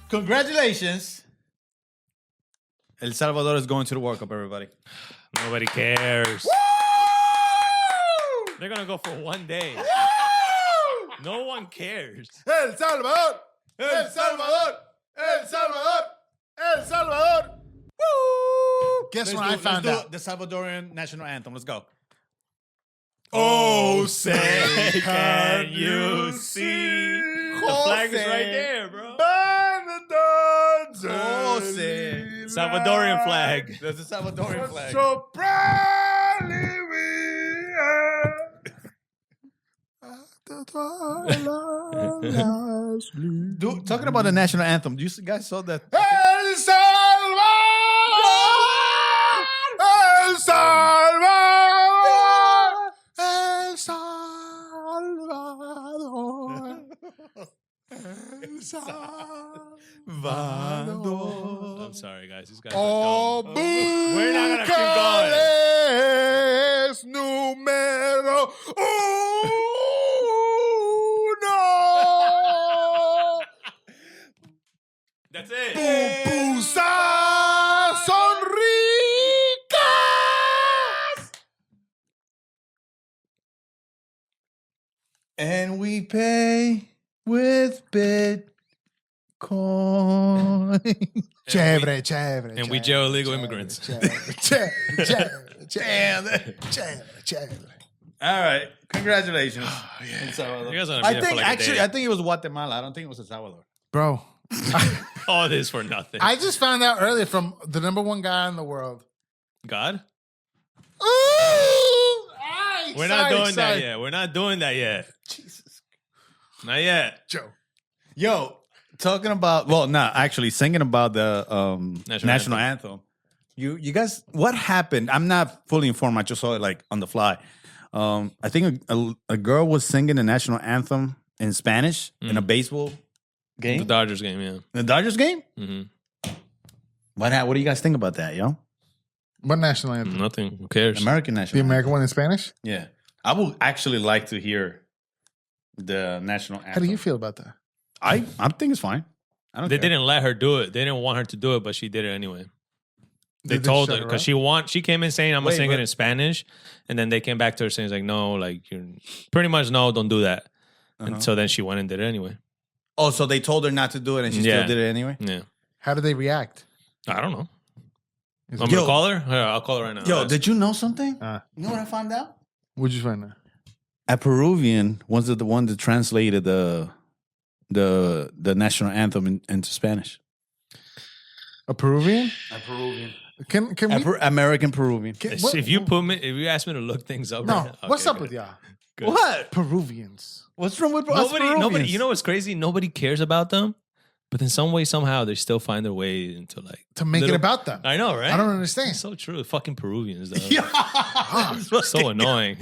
Congratulations. El Salvador is going to the World Cup, everybody. Nobody cares. Woo! They're going to go for 1 day. Woo! No one cares. El Salvador! El Salvador! El Salvador! El Salvador! Woo! Guess when I found out. The Salvadorian national anthem. Let's go. Oh, say, can you see? The flag is right there, bro. Jose. Salvadorian flag. That's the Salvadorian flag. So proudly Dude, talking about the national anthem, do you guys saw that? El Salvador! El Salvador! El Salvador! El Salvador! I'm sorry, guys. These guys Oh, are dumb. We're not going to keep going. es número uno. That's it. Pupusas son ricas. And we pay with Bitcoin. Chévere, chévere. And we jail illegal immigrants. Chévere. All right. Congratulations. El You Salvador. guys are gonna be there for like a day. I think it was Guatemala. I don't think it was El Salvador. Bro, All this for nothing. I just found out earlier from the number one guy in the world. God? Ooh! We're not doing that yet. We're not doing that yet. Jesus. Not yet. Joe. Yo, talking about, actually singing about the national anthem. You guys, what happened? I'm not fully informed. I just saw it like on the fly. I think a girl was singing the national anthem in Spanish in a baseball game. The Dodgers game, yeah. The Dodgers game? Mm-hmm. What do you guys think about that, yo? What national anthem? Nothing. Who cares? American The national American one in Spanish? anthem. Yeah. I would actually like to hear the national anthem. How do you feel about that? I think it's fine. I don't They care. didn't let her do it. They didn't want her to do it, but she did it anyway. They Did they told shut her her because up? she came in saying I'm gonna Wait, sing but- it in Spanish, and then they came back to her saying like no, like you're pretty much no, don't do that. And so then she went and did it anyway. Oh, so they told her not to do it and she Yeah. still did it anyway? Yeah, How do they react? I don't know. Is I'm it- gonna call her. Yeah, I'll call her right now. Yo, did you know something? Uh. You know what I found out? What'd you find out? A Peruvian was the one that translated the national anthem into Spanish. A Peruvian? A Peruvian. Can we? American Peruvian. What- if you ask me to look things up, No. right now, What's okay, up good. with y'all? Good. What? Peruvians. What's wrong with us Nobody. Peruvians? You know what's crazy? Nobody cares about them, but in some way, somehow, they still find their way into like To make it little- about them. I know, right? I don't understand. It's so true. Fucking Peruvians, though. Yeah. So annoying.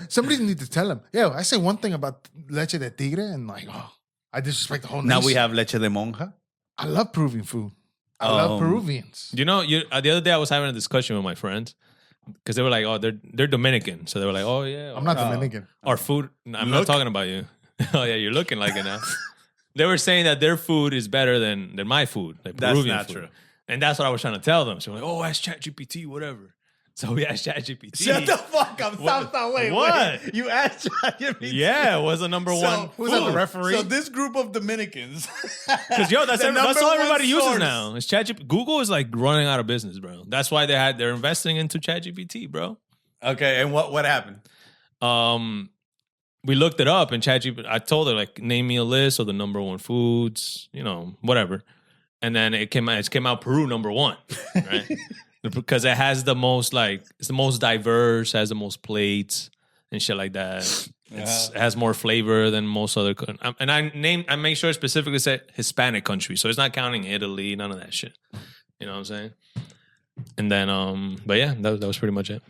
Somebody needs to tell them. Yo, I say one thing about leche de tigre and like, I disrespect the whole Now nation. we have leche de monja. I love Peruvian food. I love Peruvians. You know, the other day I was having a discussion with my friends because they were like, "Oh, they're Dominican," so they were like, "Oh yeah, I'm not Dominican. our food." I'm not talking about you. Oh yeah, you're looking like it now. They were saying that their food is better than my food, like That's Peruvian not food. true. And that's what I was trying to tell them. So like, "Oh, ask ChatGPT, whatever." So we asked ChatGPT. Shut the fuck up. Stop. Wait. What? Wait. You asked ChatGPT. Yeah, it was the number one. Who's that, the food. referee? So this group of Dominicans. Because that's The all number one everybody uses source. now. It's ChatGPT. Google is like running out of business, bro. That's why they're investing into ChatGPT, bro. Okay, and what happened? We looked it up and ChatGPT. I told her like, name me a list of the number one foods, whatever. And then it came out Peru number one, right? Because it has the most it's the most diverse, has the most plates and shit like that. It has more flavor than most other. And I make sure it specifically said Hispanic country, so it's not counting Italy, none of that shit. You know what I'm saying? And then, but yeah, that was pretty much it.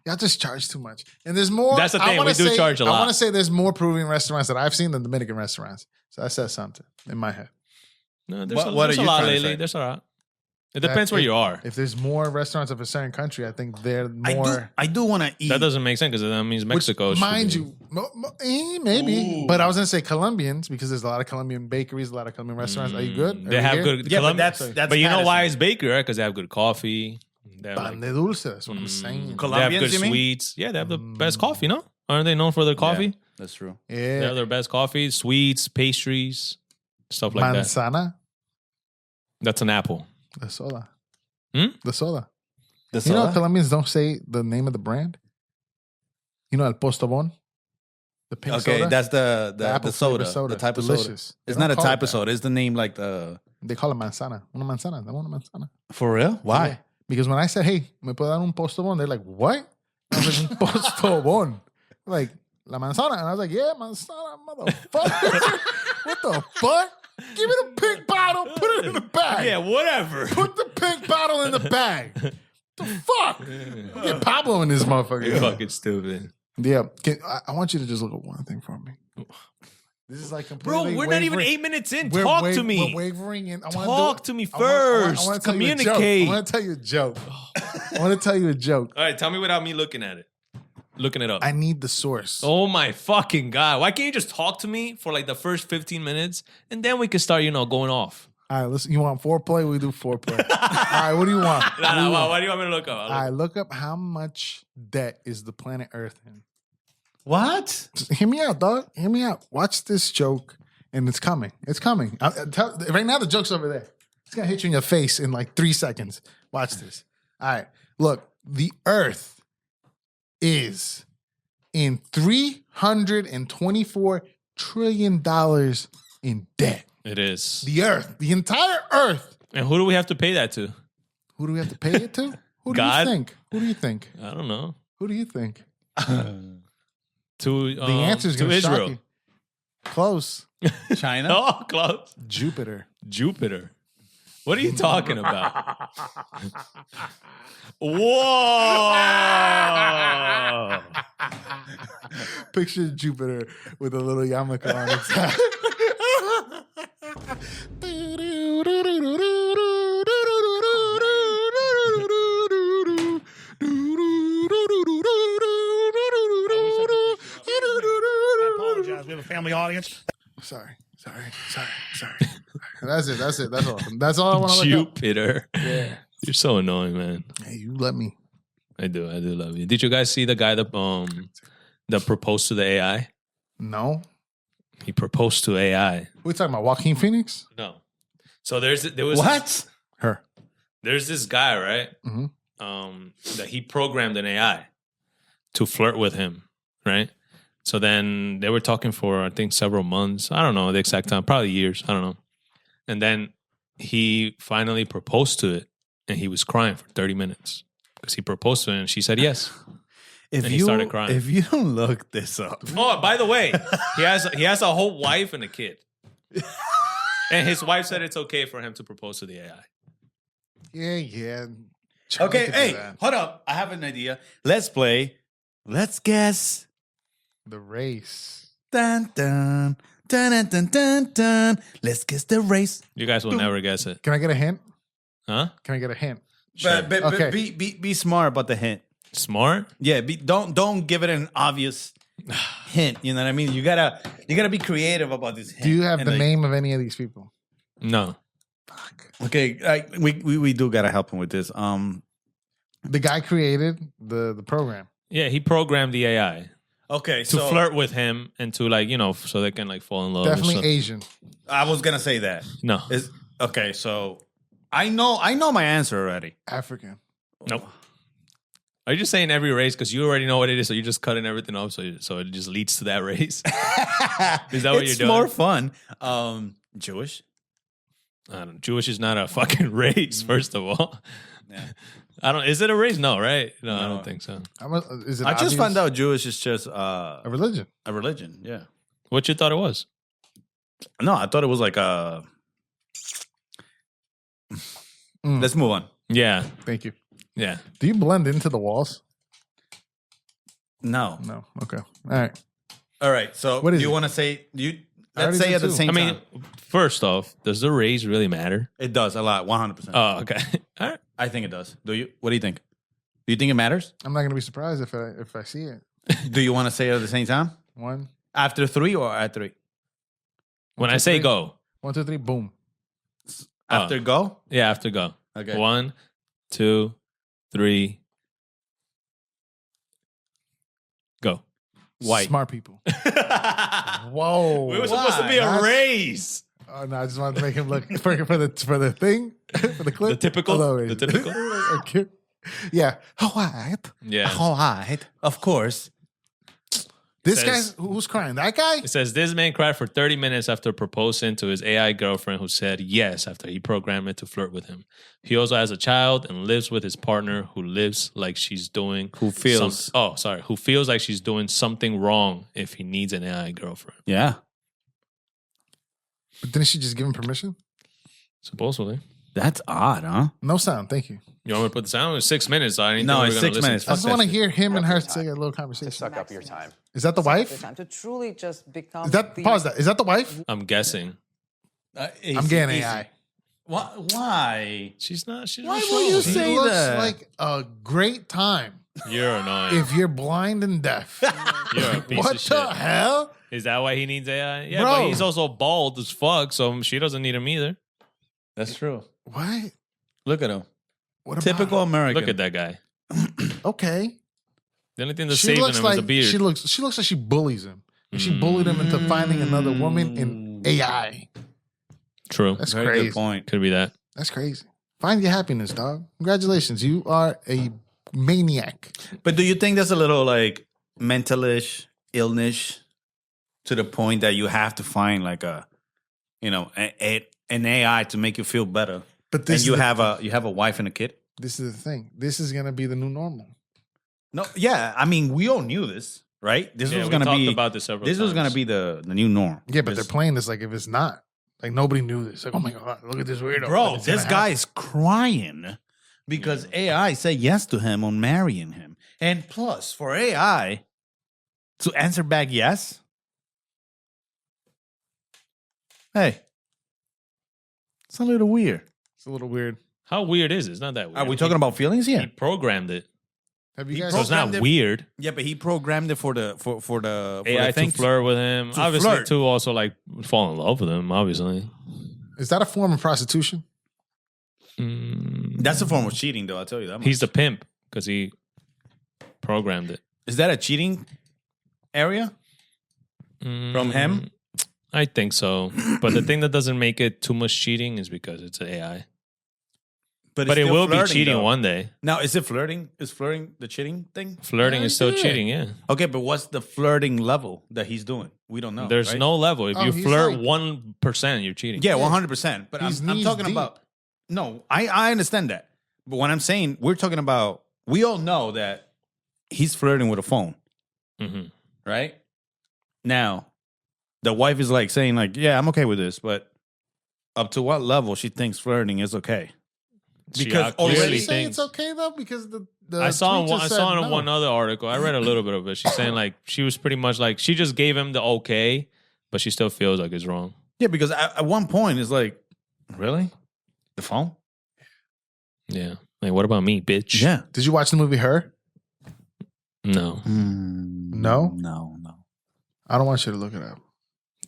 Y'all just charge too much. And there's more. That's the thing. We do charge a lot. I want to say there's more Peruvian restaurants that I've seen than Dominican restaurants. So that says something in my head. No, there's a lot lately. There's a lot. It depends where you are. If there's more restaurants of a certain country, I think they're more. I do want to eat. That doesn't make sense because that means Mexico. Mind you, maybe. But I was gonna say Colombians because there's a lot of Colombian bakeries, a lot of Colombian restaurants. Are you good? They have good. Yeah, but that's. But you know why it's bakery, right? Because they have good coffee. Pan de dulce. That's what I'm saying. They have good sweets. Yeah, they have the best coffee. No, aren't they known for their coffee? Yeah, that's true. Yeah, they have their best coffee, sweets, pastries, stuff like that. Manzana. That's an apple. The soda. The soda. The soda? You know Colombians don't say the name of the brand? You know El Postobon? The pink soda? Okay, that's the soda. The type Delicious. of soda. It's not a type of soda. It's the name like the... They call it manzana. Una manzana. For real? Why? Yeah. Because when I said, hey, me puedo dar un postobon? They're like, what? I was like, un postobon. Like, la manzana. And I was like, yeah, manzana, motherfucker. What the fuck? Give me the pink bottle. Put it in the bag. Yeah, whatever. Put the pink bottle in the bag. The fuck? Get Pablo in this motherfucker. You're fucking stupid. Yeah. I want you to just look at one thing for me. This is like completely Bro, we're not even 8 minutes in. Talk Talk to me. We're wavering in. Talk to me first. Communicate. I want to tell you a joke. I want to tell you a joke. All right, tell me without me looking at it. Looking it up. I need the source. Oh my fucking God. Why can't you just talk to me for like the first 15 minutes and then we can start, going off? All right, listen. You want foreplay? We do foreplay. All right, what do you want? What do you want me to look up? All right, look up how much debt is the planet Earth in. What? Just hear me out, dog. Hear me out. Watch this joke, and it's coming. It's coming. Right now, the joke's over there. It's going to hit you in your face in like 3 seconds. Watch this. All right, look. The Earth is in $324 trillion in debt. It is. The Earth, the entire Earth. And who do we have to pay that to? Who do we have to pay it to? Who do God? you think? Who do you think? I don't know. Who do you think? The answer is to going to shock Israel. you. Close. China? Oh, close. Jupiter. What are you talking about? Whoa! Picture Jupiter with a little yarmulke on its head. I apologize. We have a family audience. Sorry. That's it. That's all. That's all I want to look up. Jupiter. Yeah. You're so annoying, man. Hey, you let me. I do love you. Did you guys see the guy that proposed to the AI? No. He proposed to AI. We talking about Joaquin Phoenix? No. So there was What? Her. There's this guy, right? Mm-hmm. That he programmed an AI to flirt with him, right? So then they were talking for, I think, several months. I don't know the exact time, probably years. I don't know. And then he finally proposed to it, and he was crying for 30 minutes because he proposed to her, and she said yes. And he started crying. If you don't look this up, Oh, by the way, he has a whole wife and a kid, and his wife said it's okay for him to propose to the AI. Yeah. okay. Hey, hold up. I have an idea. Let's play. Let's guess. The race. Dun dun dun dun dun dun dun. Let's guess the race. You guys will never guess it, Can I get a hint? huh? Can I get a hint? But Okay. be smart about the hint. Smart. Yeah, don't give it an obvious hint. You know what I mean? You gotta be creative about this hint. Do you have And the like, name of any of these people? No. Fuck. Okay, we do gotta help him with this. The guy created the program. Yeah, he programmed the AI Okay, to so flirt with him and to so they can fall in love. or Definitely something. Asian. I was gonna say that. No. Is okay. So I know my answer already. African. Nope. Are you just saying every race because you already know what it is, so you're just cutting everything off, so it just leads to that race? Is that what you're It's doing? more fun. Jewish. I don't. Jewish is not a fucking race. First of all, Yeah. I don't. Is it a race? No, right? No, I No. don't think so. Is it I just obvious? found out Jewish is just a religion. a religion. Yeah. What you thought it was? No, I thought it was like a. Let's move on. Yeah, Thank you. yeah. Do you blend into the walls? No. No. Okay. All right. All right. So What is do you it? want to say I let's already say did at the too. same I mean, time. first off, does the raise really matter? It does a lot, 100%. Oh, okay. All right. I think it does. Do you? What do you think? Do you think it matters? I'm not gonna be surprised if I see it. Do you want to say it at the same time? 1, After 3 or at 3? When 2, I say 3. go, 1, 2, 3. Boom. After go? yeah, after go. Okay. 1, 2, 3, go. White. Smart people. Whoa. It was supposed to be a That's- raise. Oh no! I just wanted to make him look for the thing for the clip. The typical. Oh, no, The typical. okay. Yeah. White. Yeah. White. Of course. This Says- guy's who's crying? That guy? It says this man cried for 30 minutes after proposing to his AI girlfriend who said yes after he programmed it to flirt with him. He also has a child and lives with his partner who lives like she's doing Who feels- who feels like she's doing something wrong if he needs an AI girlfriend. Yeah. But didn't she just give him permission? Supposedly. That's odd, huh? No sound. Thank you. You want me to put the sound? It's 6 minutes. So I didn't No, think we it's were gonna 6 listen. minutes. I Fuck just that want to shit. hear him and her Your say a time. little To conversation. suck up your time. Is that the Your wife? time to truly just become. Is that pause that? Is that the wife? I'm guessing. I'm getting AI. Why? She's not. She's Why not will you showing. say It looks that? like a great time You're annoying. if you're blind and deaf. You're a piece What of the shit. hell? Is that why he needs AI? Yeah, Bro. but he's also bald as fuck, so she doesn't need him either. That's true. What? Look at him. What about Typical American. Look at that guy. Okay. The only thing that's She saving looks him like is a beard. she looks like she bullies him. And she bullied him into finding another woman in AI. True. That's Very crazy. good point. Could be that. That's crazy. Find your happiness, dog. Congratulations. You are a maniac. But do you think there's a little like mentalish illness to the point that you have to find like a, you know, an AI to make you feel better? But And this you is have a wife and a kid? this is the thing. This is gonna be the new normal. No, yeah. I mean, we all knew this, right? This Yeah, was we gonna talked be about this several This was gonna times. be the new norm. Yeah, but they're This- playing this like if it's not. Like nobody knew this. Like, oh my god, look at this weirdo. But Bro, it's this gonna guy happen. is crying because AI said yes to him on marrying him. And plus, for AI to answer back yes, hey, it's a little weird. It's a little weird. How weird is it? It's not that weird. Are we talking about feelings He here? programmed it, Have you He guys so it's not Programmed it- weird. Yeah, but he programmed it for the AI to thing. flirt with him. to Obviously, flirt. to also like fall in love with him. Obviously, is that a form of prostitution? That's a form of cheating, though. I'll tell you that. Much. he's the pimp because he programmed it Is that a cheating area from him? I think so, but the thing that doesn't make it too much cheating is because it's an AI. But it's it still will be flirting, cheating though. one day. Now, is it flirting? Is flirting the cheating thing? Flirting is still Yeah. cheating. Yeah, Okay, but what's the flirting level that he's doing? We don't know. there's right? no level. If Oh, you he's flirt like- 1%, you're cheating. Yeah, 100%. But He's I'm knees talking deep. about. No, I understand that. But what I'm saying, we're talking about. We all know that he's flirting with a phone, hmm right? Now, the wife is like saying, like, "Yeah, I'm okay with this," but up to what level she thinks flirting is okay? Because Because Are already you clearly saying it's thinks. okay though? Because the I saw tweet just I saw said in no. one other article. I read a little bit of it. She's saying like she was pretty much like she just gave him the okay, but she still feels like it's wrong. Yeah, because at one point it's like, really, the phone? Yeah. Like, what about me, bitch? Yeah. Did you watch the movie Her? No. No? no. I don't want you to look it up.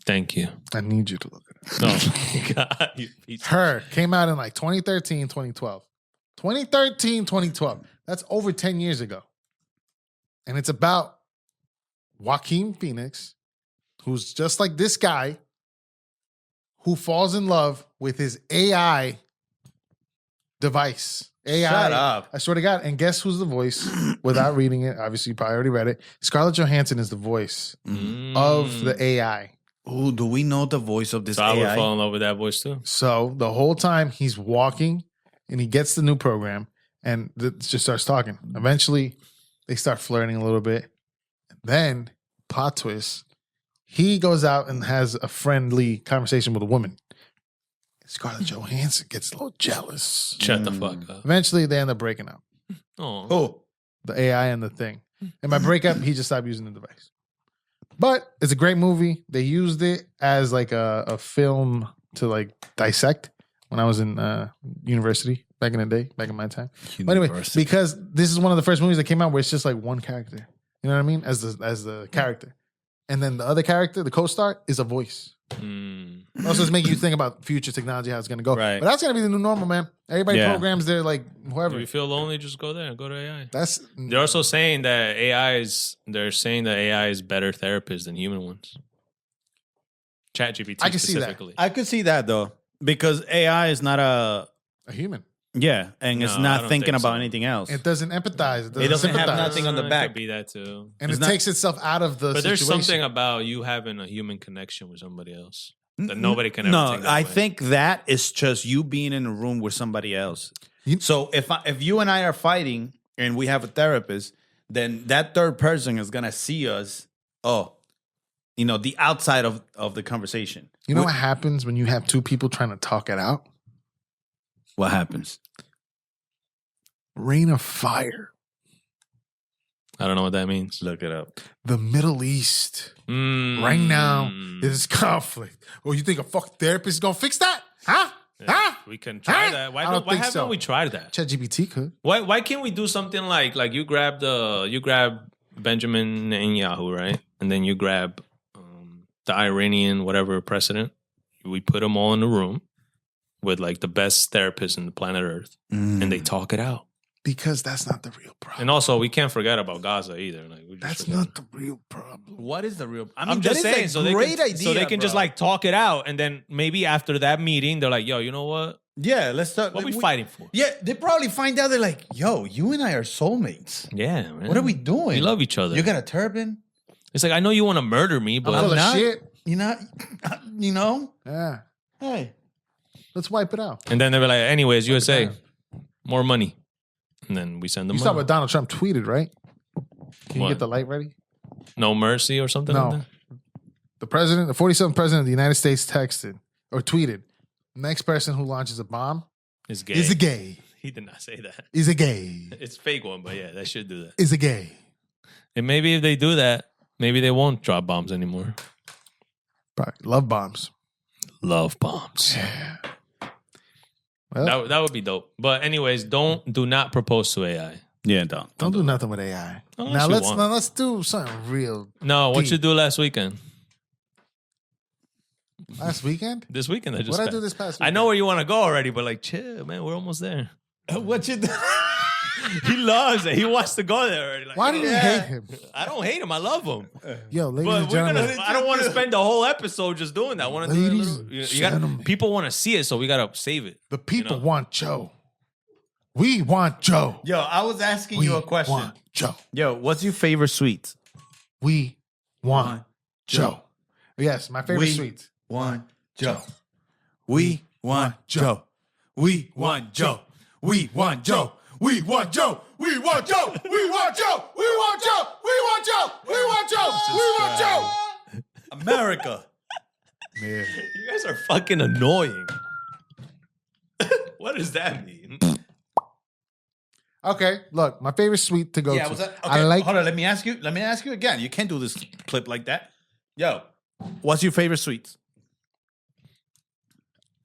Thank you. I need you to look it up. No. God, you piece of- Her came out in like 2013, 2012. 2013, 2012. That's over 10 years ago. And it's about Joaquin Phoenix, who's just like this guy, who falls in love with his AI device. AI. Shut up. I swear to God. And guess who's the voice? Without reading it, obviously you probably already read it. Scarlett Johansson is the voice of the AI. Oh, do we know the voice of this So I would AI? fall in love with that voice too. So the whole time he's walking and he gets the new program and it just starts talking. Eventually they start flirting a little bit. Then, plot twist, he goes out and has a friendly conversation with a woman. Scarlett Johansson gets a little jealous. Shut the fuck up. Eventually they end up breaking up. Oh. Oh, The AI and the thing. And by breakup, he just stopped using the device. But it's a great movie. They used it as like a film to like dissect when I was in university back in the day, back in my time. But anyway, because this is one of the first movies that came out where it's just like one character. You know what I mean? As the character. And then the other character, the co-star, is a voice. Also, it's making you think about future technology, how it's going to go. Right. But that's going to be the new normal, man. Everybody programs their like whoever. If you feel lonely, just go there. Go to AI. That's They're also saying that AI is better therapists than human ones. ChatGPT I can see that. specifically. I could see that though, because AI is not a human. and it's No, I not don't thinking think about so. anything else. It doesn't empathize. It doesn't have sympathize. nothing on the It back. could be that too. And It's it not- takes itself out of the But there's situation. something about you having a human connection with somebody else that nobody can ever No, take that I away. think that is just you being in a room with somebody else. So if you and I are fighting and we have a therapist, then that third person is gonna see us. The outside of the conversation. You know what happens when you have two people trying to talk it out? What happens? Rain of fire. I don't know what that means. Look it up. The Middle East. Right now, there's conflict. Oh, you think a fucking therapist is going to fix that? Huh? Huh? We can try Huh? that. I Why don't think haven't so. we tried that? ChatGPT could. Why can't we do something like you grab Benjamin Netanyahu, right? And then you grab the Iranian whatever president. We put them all in a room with like the best therapists in the planet Earth, and they talk it out. Because that's not the real problem. And also, we can't forget about Gaza either. Like That's not the real problem. What is the real? I'm just saying, so great idea. so they can just bro. like talk it out, and then maybe after that meeting, they're like, "Yo, you know what? let's start. What are we fighting for?" Yeah, they probably find out. They're like, "Yo, you and I are soulmates. Yeah, man. What are we doing? We love each other. You got a turban? It's like I know you want to murder me, but I'm full of not. shit. You not? You know? Yeah. Hey, Let's wipe it out. and then they were like, "Anyways, USA, more money," and then we send them. You saw money. what Donald Trump tweeted, right? Can What? you get the light ready? No mercy or something. No. Like that? The 47th president of the United States texted or tweeted, next person who launches a bomb It's gay. is a gay. He did not say that. Is a gay. It's a fake one, but yeah, they should do that. Is a gay. And maybe if they do that, maybe they won't drop bombs anymore. Probably. Love bombs. Love bombs. Well, That would be dope. But anyways, do not propose to AI. yeah, don't. don't do nothing with AI. Unless you want. Let's do something real. No, what Deep. you do last weekend? Last weekend? This weekend I just What I passed. do this past I weekend? know where you want to go already, but like, chill, man. We're almost there. What you do? He loves it. He wants to go there already. Like, Why do you hate him? I don't hate him. I love him. Yo, ladies But and we're gentlemen. gonna. I don't want to spend the whole episode just doing that. I want to do it. Ladies You got gentlemen. people want to see it, so we gotta save it. The people know? want Joe. We want Joe. Yo, I was asking We you a question. want Joe. Yo, what's your favorite sweet? We want Joe. Yes, my favorite We sweets. want Joe. We want Joe. We want Joe. We want Joe. We want Joe. We want Joe. We want Joe. We want Joe. We want Joe. We want Joe. We want Joe. America. Man. You guys are fucking annoying. What does that mean? Okay, look, my favorite sweet to go Yeah, to. was that? Okay, I like. hold on, let me ask you again. You can't do this clip like that. Yo, what's your favorite sweets?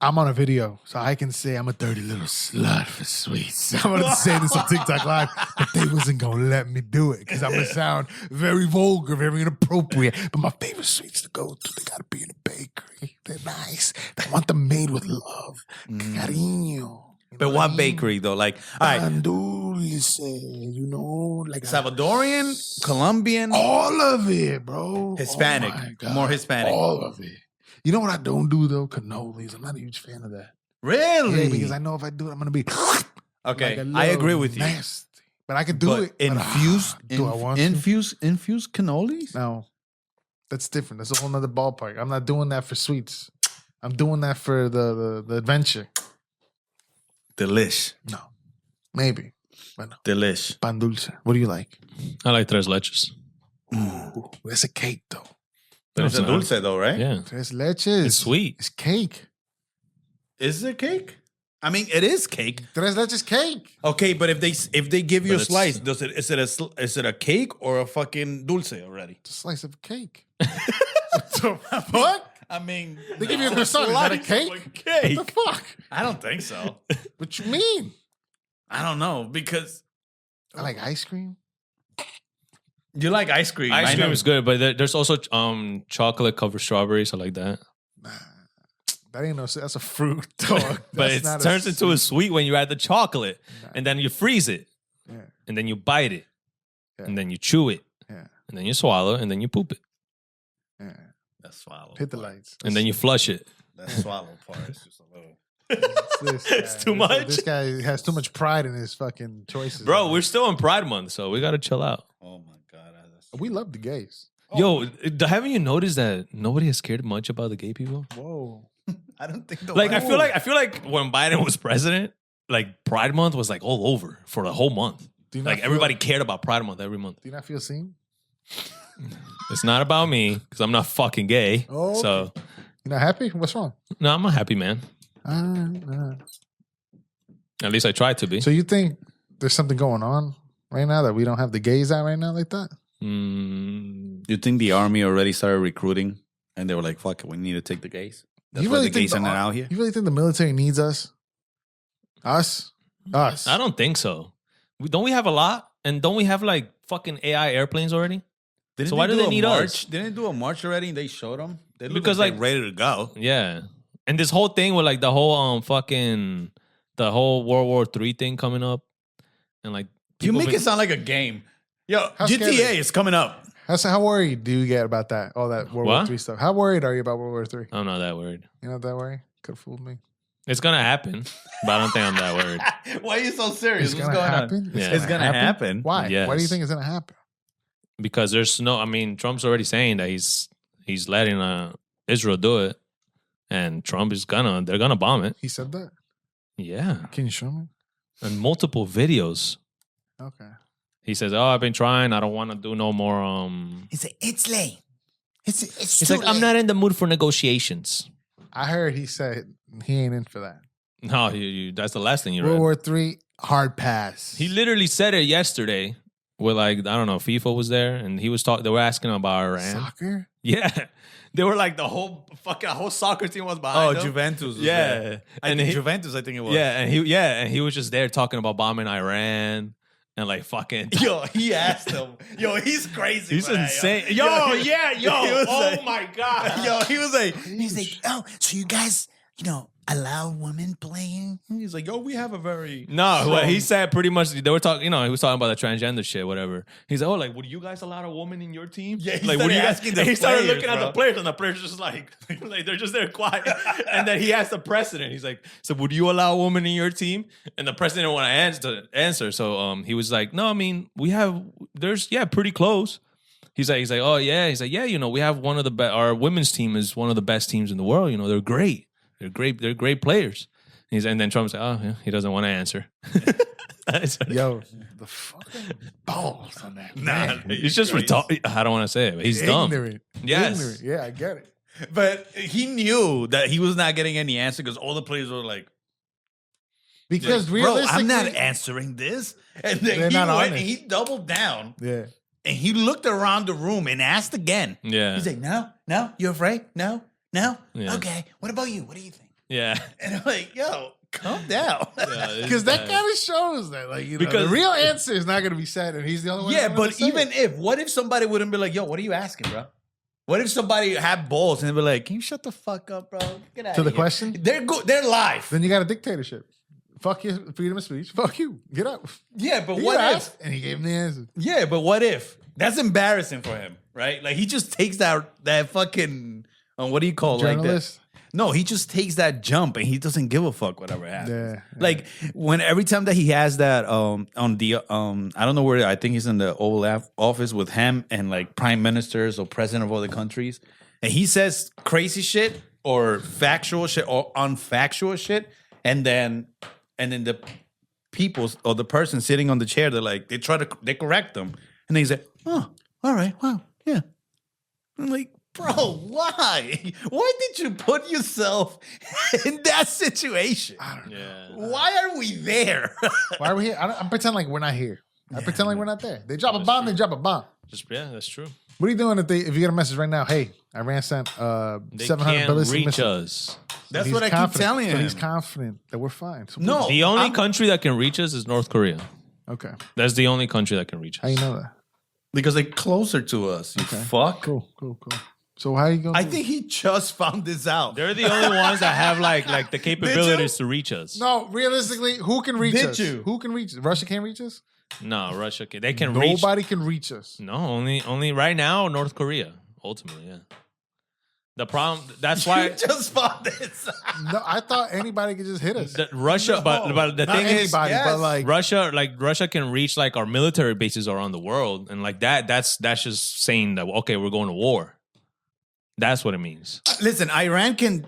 I'm on a video, so I can say I'm a dirty little slut for sweets. I wanted to say this on TikTok Live, but they wasn't gonna let me do it because I'm gonna sound very vulgar, very inappropriate. But my favorite sweets to go to, they gotta be in a bakery. They're nice. I want them made with love, cariño. But what bakery though? Like, all right, Pan dulce, you know, like Salvadorian, Colombian, all of it, bro. Hispanic, Oh my God. more Hispanic. All of it. You know what I don't do though? Cannolis. I'm not a huge fan of that. Really? Yeah, because I know if I do it, I'm gonna be Okay, like a I little agree with you. nasty. But I could do But it. infused, do I want to? infused cannolis? No, that's different. That's a whole nother ballpark. I'm not doing that for sweets. I'm doing that for the adventure. Delish, No, maybe, but no. delish. Pan dulce. What do you like? I like tres leches. Ooh, that's a cake though. But It's a dulce though, right? Yeah. Tres leches. It's sweet. It's cake. Is it cake? I mean, it is cake. Tres leches cake. Okay, but if they give you But a slice, is it a cake or a fucking dulce already? It's a slice of cake. What? I mean, They give you a croissant. Is that a cake? Cake. What the fuck? I don't think so. What you mean? I don't know because I like ice cream. you like ice cream. Ice I cream know. is good, but there's also chocolate covered strawberries. I like that. That ain't no. That's a fruit, dog. But it turns into a sweet when you add the chocolate, and then you freeze it, Yeah. and then you bite it, Yeah. and then you chew it, Yeah. and then you swallow, and then you poop it, Yeah. That's swallow. Hit the lights. and then you flush it. That swallow part is just a little. It's too much. This guy has too much pride in his fucking choices. Bro, we're still in Pride Month, so we gotta chill out. Oh my god. We love the gays. Yo, haven't you noticed that nobody has cared much about the gay people? Whoa. I don't think the Like I feel like when Biden was president, like Pride Month was like all over for the whole month. Do you not Like feel- everybody cared about Pride Month every month. Do you not feel seen? It's not about me because I'm not fucking gay. Oh, So You not happy? What's wrong? no, I'm a happy man. At least I try to be. So you think there's something going on right now that we don't have the gays out right now like that? You think the army already started recruiting and they were like, fuck it, we need to take the gays? That's why the gays are not out here? You really think the military needs us? Us? Us. I don't think so. Don't we have a lot? And don't we have like fucking AI airplanes already? Didn't So why do they a need march? us? Didn't they do a march already and they showed them? They look Because, like like- ready to go. Yeah. And this whole thing with like the whole the whole World War III thing coming up. And like You people make been- it sound like a game. Yo, How scared are GTA you? is coming up. How worried do you get about that? All that World War What? III stuff. How worried are you about World War III? I'm not that worried. You're not that worried? Could have fooled me. It's gonna happen, but I don't think I'm that worried. Why are you so serious? It's What's gonna going happen. on? Yeah. It's gonna happen. Why? Why do you Yes. think it's gonna happen? Because there's no, I mean, Trump's already saying that he's letting Israel do it, and Trump is they're gonna bomb it. He said that. Yeah, Can you show me? and multiple videos. Okay. He says, "Oh, I've been trying. I don't want to do no more." He said, it's late. It's He's like, "I'm not in the mood for negotiations." I heard he said he ain't in for that. No, that's the last thing you World read. War III, hard pass. He literally said it yesterday. Where like I don't know, FIFA was there, and he was talking. They were asking him about Iran. Soccer? Yeah, they were like the whole soccer team was behind. Oh, them. Juventus. Was Yeah, there. and Juventus, I think it was. Yeah, and he was just there talking about bombing Iran and like fucking. Yo, he asked him. Yo, he's crazy. He's for that, insane. Yo, Yo, He was oh like- my god. Yo, he was like, oh, so you guys, allow women playing? He's like, yo, we have a very No, what he said pretty much they were talking. He was talking about the transgender shit, whatever. He's like, oh, like, would you guys allow a woman in your team? Yeah, he like, started you guys asking the and he started players, looking at bro. the players, and the players just like they're just there quiet. And then he asked the president. He's like, so would you allow a woman in your team? And the president didn't want to answer. So he was like, no, I mean, there's pretty close. He's like, oh yeah. He's like, yeah, we have one of the best. Our women's team is one of the best teams in the world. They're great. They're great players. And then Trump's like, oh, yeah, he doesn't want to answer. Yo, the fucking balls on that. Nah, man. He's just retarded. I don't want to say it, but he's dumb. Ignorant. Yes. Ignorant. Yeah, I get it. But he knew that he was not getting any answer because all the players were like, Because bro, realistically, I'm not answering this. And then They're he not went and honest. he doubled down Yeah. and he looked around the room and asked again. Yeah. He's like, no, you're afraid? No. Yeah. Okay. What about you? What do you think? Yeah. And I'm like, yo, calm down. Because that kind of shows that, like, Because- the real answer is not going to be said, and he's the only one. Yeah, that knows but to say even it. what if somebody wouldn't be like, yo, what are you asking, bro? What if somebody had balls and they'd be like, can you shut the fuck up, bro? Get out To of the here. question? They're live. then you got a dictatorship. Fuck your freedom of speech. Fuck you. Get up. Yeah, but You what if? asked, and he gave him the answer. Yeah, but what if? That's embarrassing for him, right? Like he just takes that fucking what do you call Journalist. like that? No, he just takes that jump and he doesn't give a fuck whatever happens. Yeah. Like when every time that he has that on the I don't know where, I think he's in the Oval Office with him and like prime ministers or president of other countries, and he says crazy shit or factual shit or unfactual shit, and then the people or the person sitting on the chair, they correct them, and they say, oh, all right, wow, yeah. I'm like, Bro, why? Why did you put yourself in that situation? I don't know. Yeah. Why are we there? Why are we here? I'm pretending like we're not here. I pretend like we're not there. They drop a bomb, they drop a bomb. Yeah, that's true. What are you doing if you get a message right now? Hey, Iran sent They 700 can't ballistic reach missiles. us. That's He's what I keep confident. telling So him. he's confident that we're fine. So No, The only I'm- country that can reach us is North Korea. Okay. That's the only country that can reach How us. you know that? because they're closer to us. You fuck. Cool. So how you going? I think he just found this out. They're the only ones that have like the capabilities to reach us. No, realistically, who can reach Did us? you? Who can reach us? Russia can't reach us? No, Russia can. They can reach. Nobody can reach us. No, only right now North Korea. Ultimately, yeah. The problem. That's why You just found this. No, I thought anybody could just hit us. Russia. But the Not thing is, anybody, yes. but like Russia can reach like our military bases around the world, and like that's just saying that okay, we're going to war. That's what it means. Listen, Iran can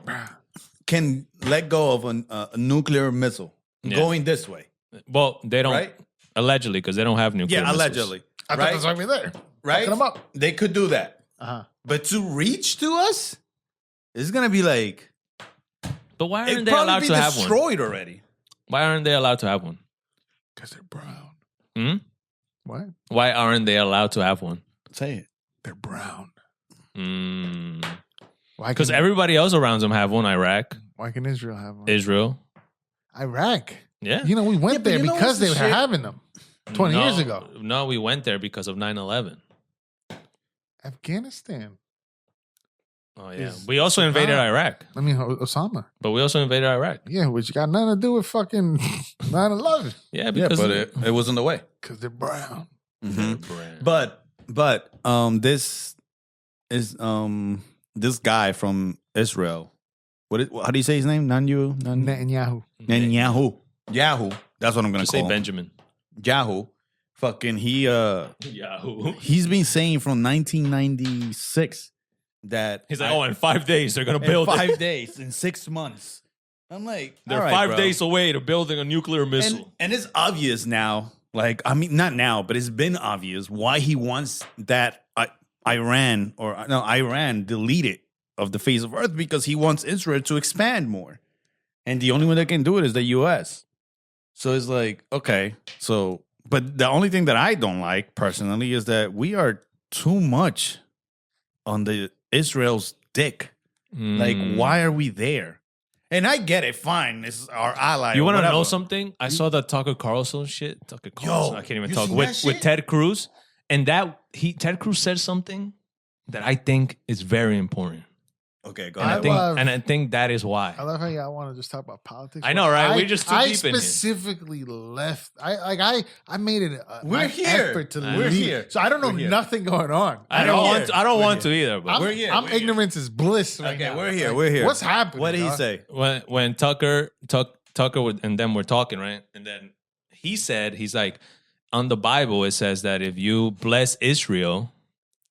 let go of a nuclear missile going this way, Well, they don't right? allegedly because they don't have nuclear. Yeah, missiles. allegedly. I thought right? that's why we're there. Right? Fucking them up. They could do that, Uh-huh. but to reach to us, it's gonna be like But why it'd aren't they probably allowed be to have one? destroyed already. Why aren't they allowed to have one? Because they're brown. Hmm? What? Why aren't they allowed to have one? Say it. They're brown. Why Because can, everybody else around them have one. Iraq, why can Israel have one? Israel. Iraq. Yeah. You know, we went but there you know because what's they the were shit? having them 20 No, years ago. No, we went there because of 9/11. Afghanistan. Oh yeah. Is We also invaded Saddam. Iraq, I mean, Osama. but we also invaded Iraq. Yeah, which got nothing to do with fucking 9/11. Yeah, Yeah, because but it was in the way. Because they're brown. But this is this guy from Israel. How do you say his name? Netanyahu. Netanyahu. Yahoo. That's what I'm gonna Just call say him. Benjamin. Yahoo. Fucking Yahoo. he's been saying from 1996 that He's like, oh, in 5 days they're gonna in build 5 it. days, in 6 months. I'm like, They're all right, 5 bro. days away to building a nuclear missile. And it's obvious now. Like, I mean, not now, but it's been obvious why he wants that Iran deleted of the face of Earth, because he wants Israel to expand more. And the only one that can do it is the U.S. So it's like, okay, so, but the only thing that I don't like personally is that we are too much on the Israel's dick. Like, why are we there? And I get it, fine. This is our ally. You or want to know whatever. something? I saw the Tucker Carlson shit. Tucker Carlson, I can't even you talk seen with that shit? Ted Cruz, and Ted Cruz said something that I think is very important, Okay, go and ahead. I think that is why. I love how y'all want to just talk about politics. I know, right? We're just too I deep in here. specifically left. I made it We're my here. effort to We're leave. here. So I don't know We're here. nothing going on. I at don't all. want. I don't want to either. But We're here. I'm We're here. ignorance is bliss right Okay, now. we're here. Like, We're here. What's happening? What did he dog? say? when Tucker and them were talking, right? And then he said, he's like, on the Bible it says that if you bless Israel,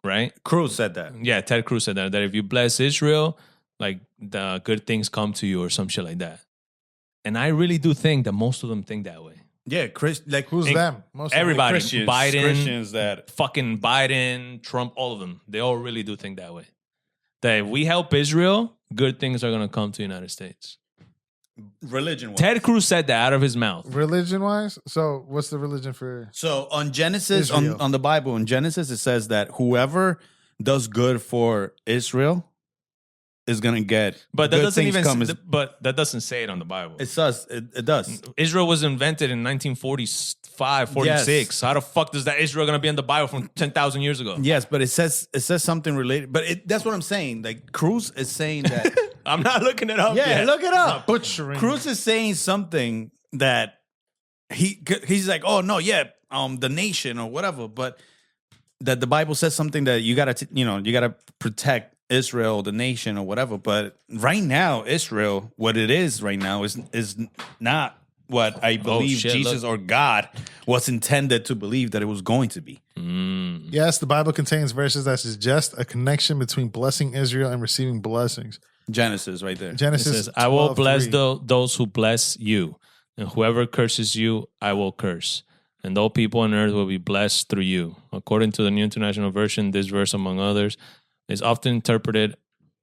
right? Cruz said that. Yeah, Ted Cruz said that if you bless Israel, like the good things come to you or some shit like that. And I really do think that most of them think that way. Yeah, like Who's them? Most of them. Everybody, Christians, Biden, Christians that fucking Biden, Trump, all of them, they all really do think that way. That if we help Israel, good things are gonna come to the United States. religion. Ted Cruz said that out of his mouth. Religion wise, so what's the religion for? So on Genesis, Israel. on the Bible, in Genesis, it says that whoever does good for Israel is gonna get. But that good doesn't things even. come. But that doesn't say it on the Bible. It does. It does. Israel was invented in 1945, 46. Yes. How the fuck does that Israel gonna be in the Bible from 10,000 years ago? Yes, but it says something related. But that's what I'm saying. Like Cruz is saying that. I'm not looking it up. Yeah, yet. look it up. Butchering. Cruz is saying something that he's like, oh no, yeah, the nation or whatever, but that the Bible says something that you gotta protect Israel, the nation or whatever. But right now, Israel, what it is right now is not what I believe shit, Jesus or God was intended to believe that it was going to be. Yes, the Bible contains verses that suggest a connection between blessing Israel and receiving blessings. Genesis, right there. It Genesis says, I will 12:3. bless those who bless you, and whoever curses you, I will curse. And all people on earth will be blessed through you. According to the New International Version, this verse, among others, is often interpreted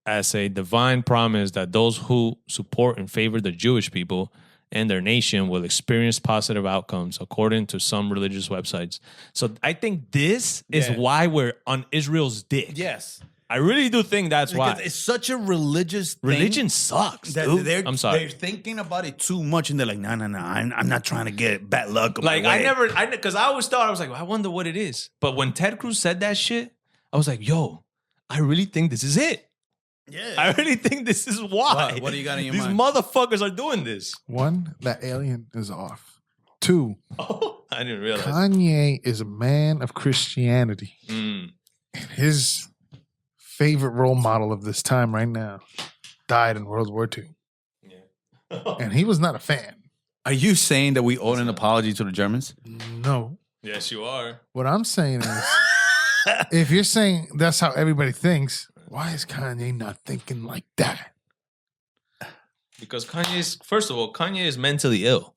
as a divine promise that those who support and favor the Jewish people and their nation will experience positive outcomes, according to some religious websites. So I think this is why we're on Israel's dick. Yes. I really do think that's Because why. it's such a religious thing. Religion sucks, dude. I'm sorry. They're thinking about it too much, and they're like, no, I'm not trying to get bad luck. Like, because I always thought, I was like, I wonder what it is. But when Ted Cruz said that shit, I was like, yo, I really think this is it. Yeah. I really think this is why. What do you got in your These mind? motherfuckers are doing this. One, that alien is off. Two, Oh, I didn't realize. Kanye is a man of Christianity. Mm. And his favorite role model of this time right now died in World War II. Yeah. And he was not a fan. Are you saying that we owe an apology to the Germans? No. Yes, you are. What I'm saying is, if you're saying that's how everybody thinks, why is Kanye not thinking like that? Because first of all, Kanye is mentally ill.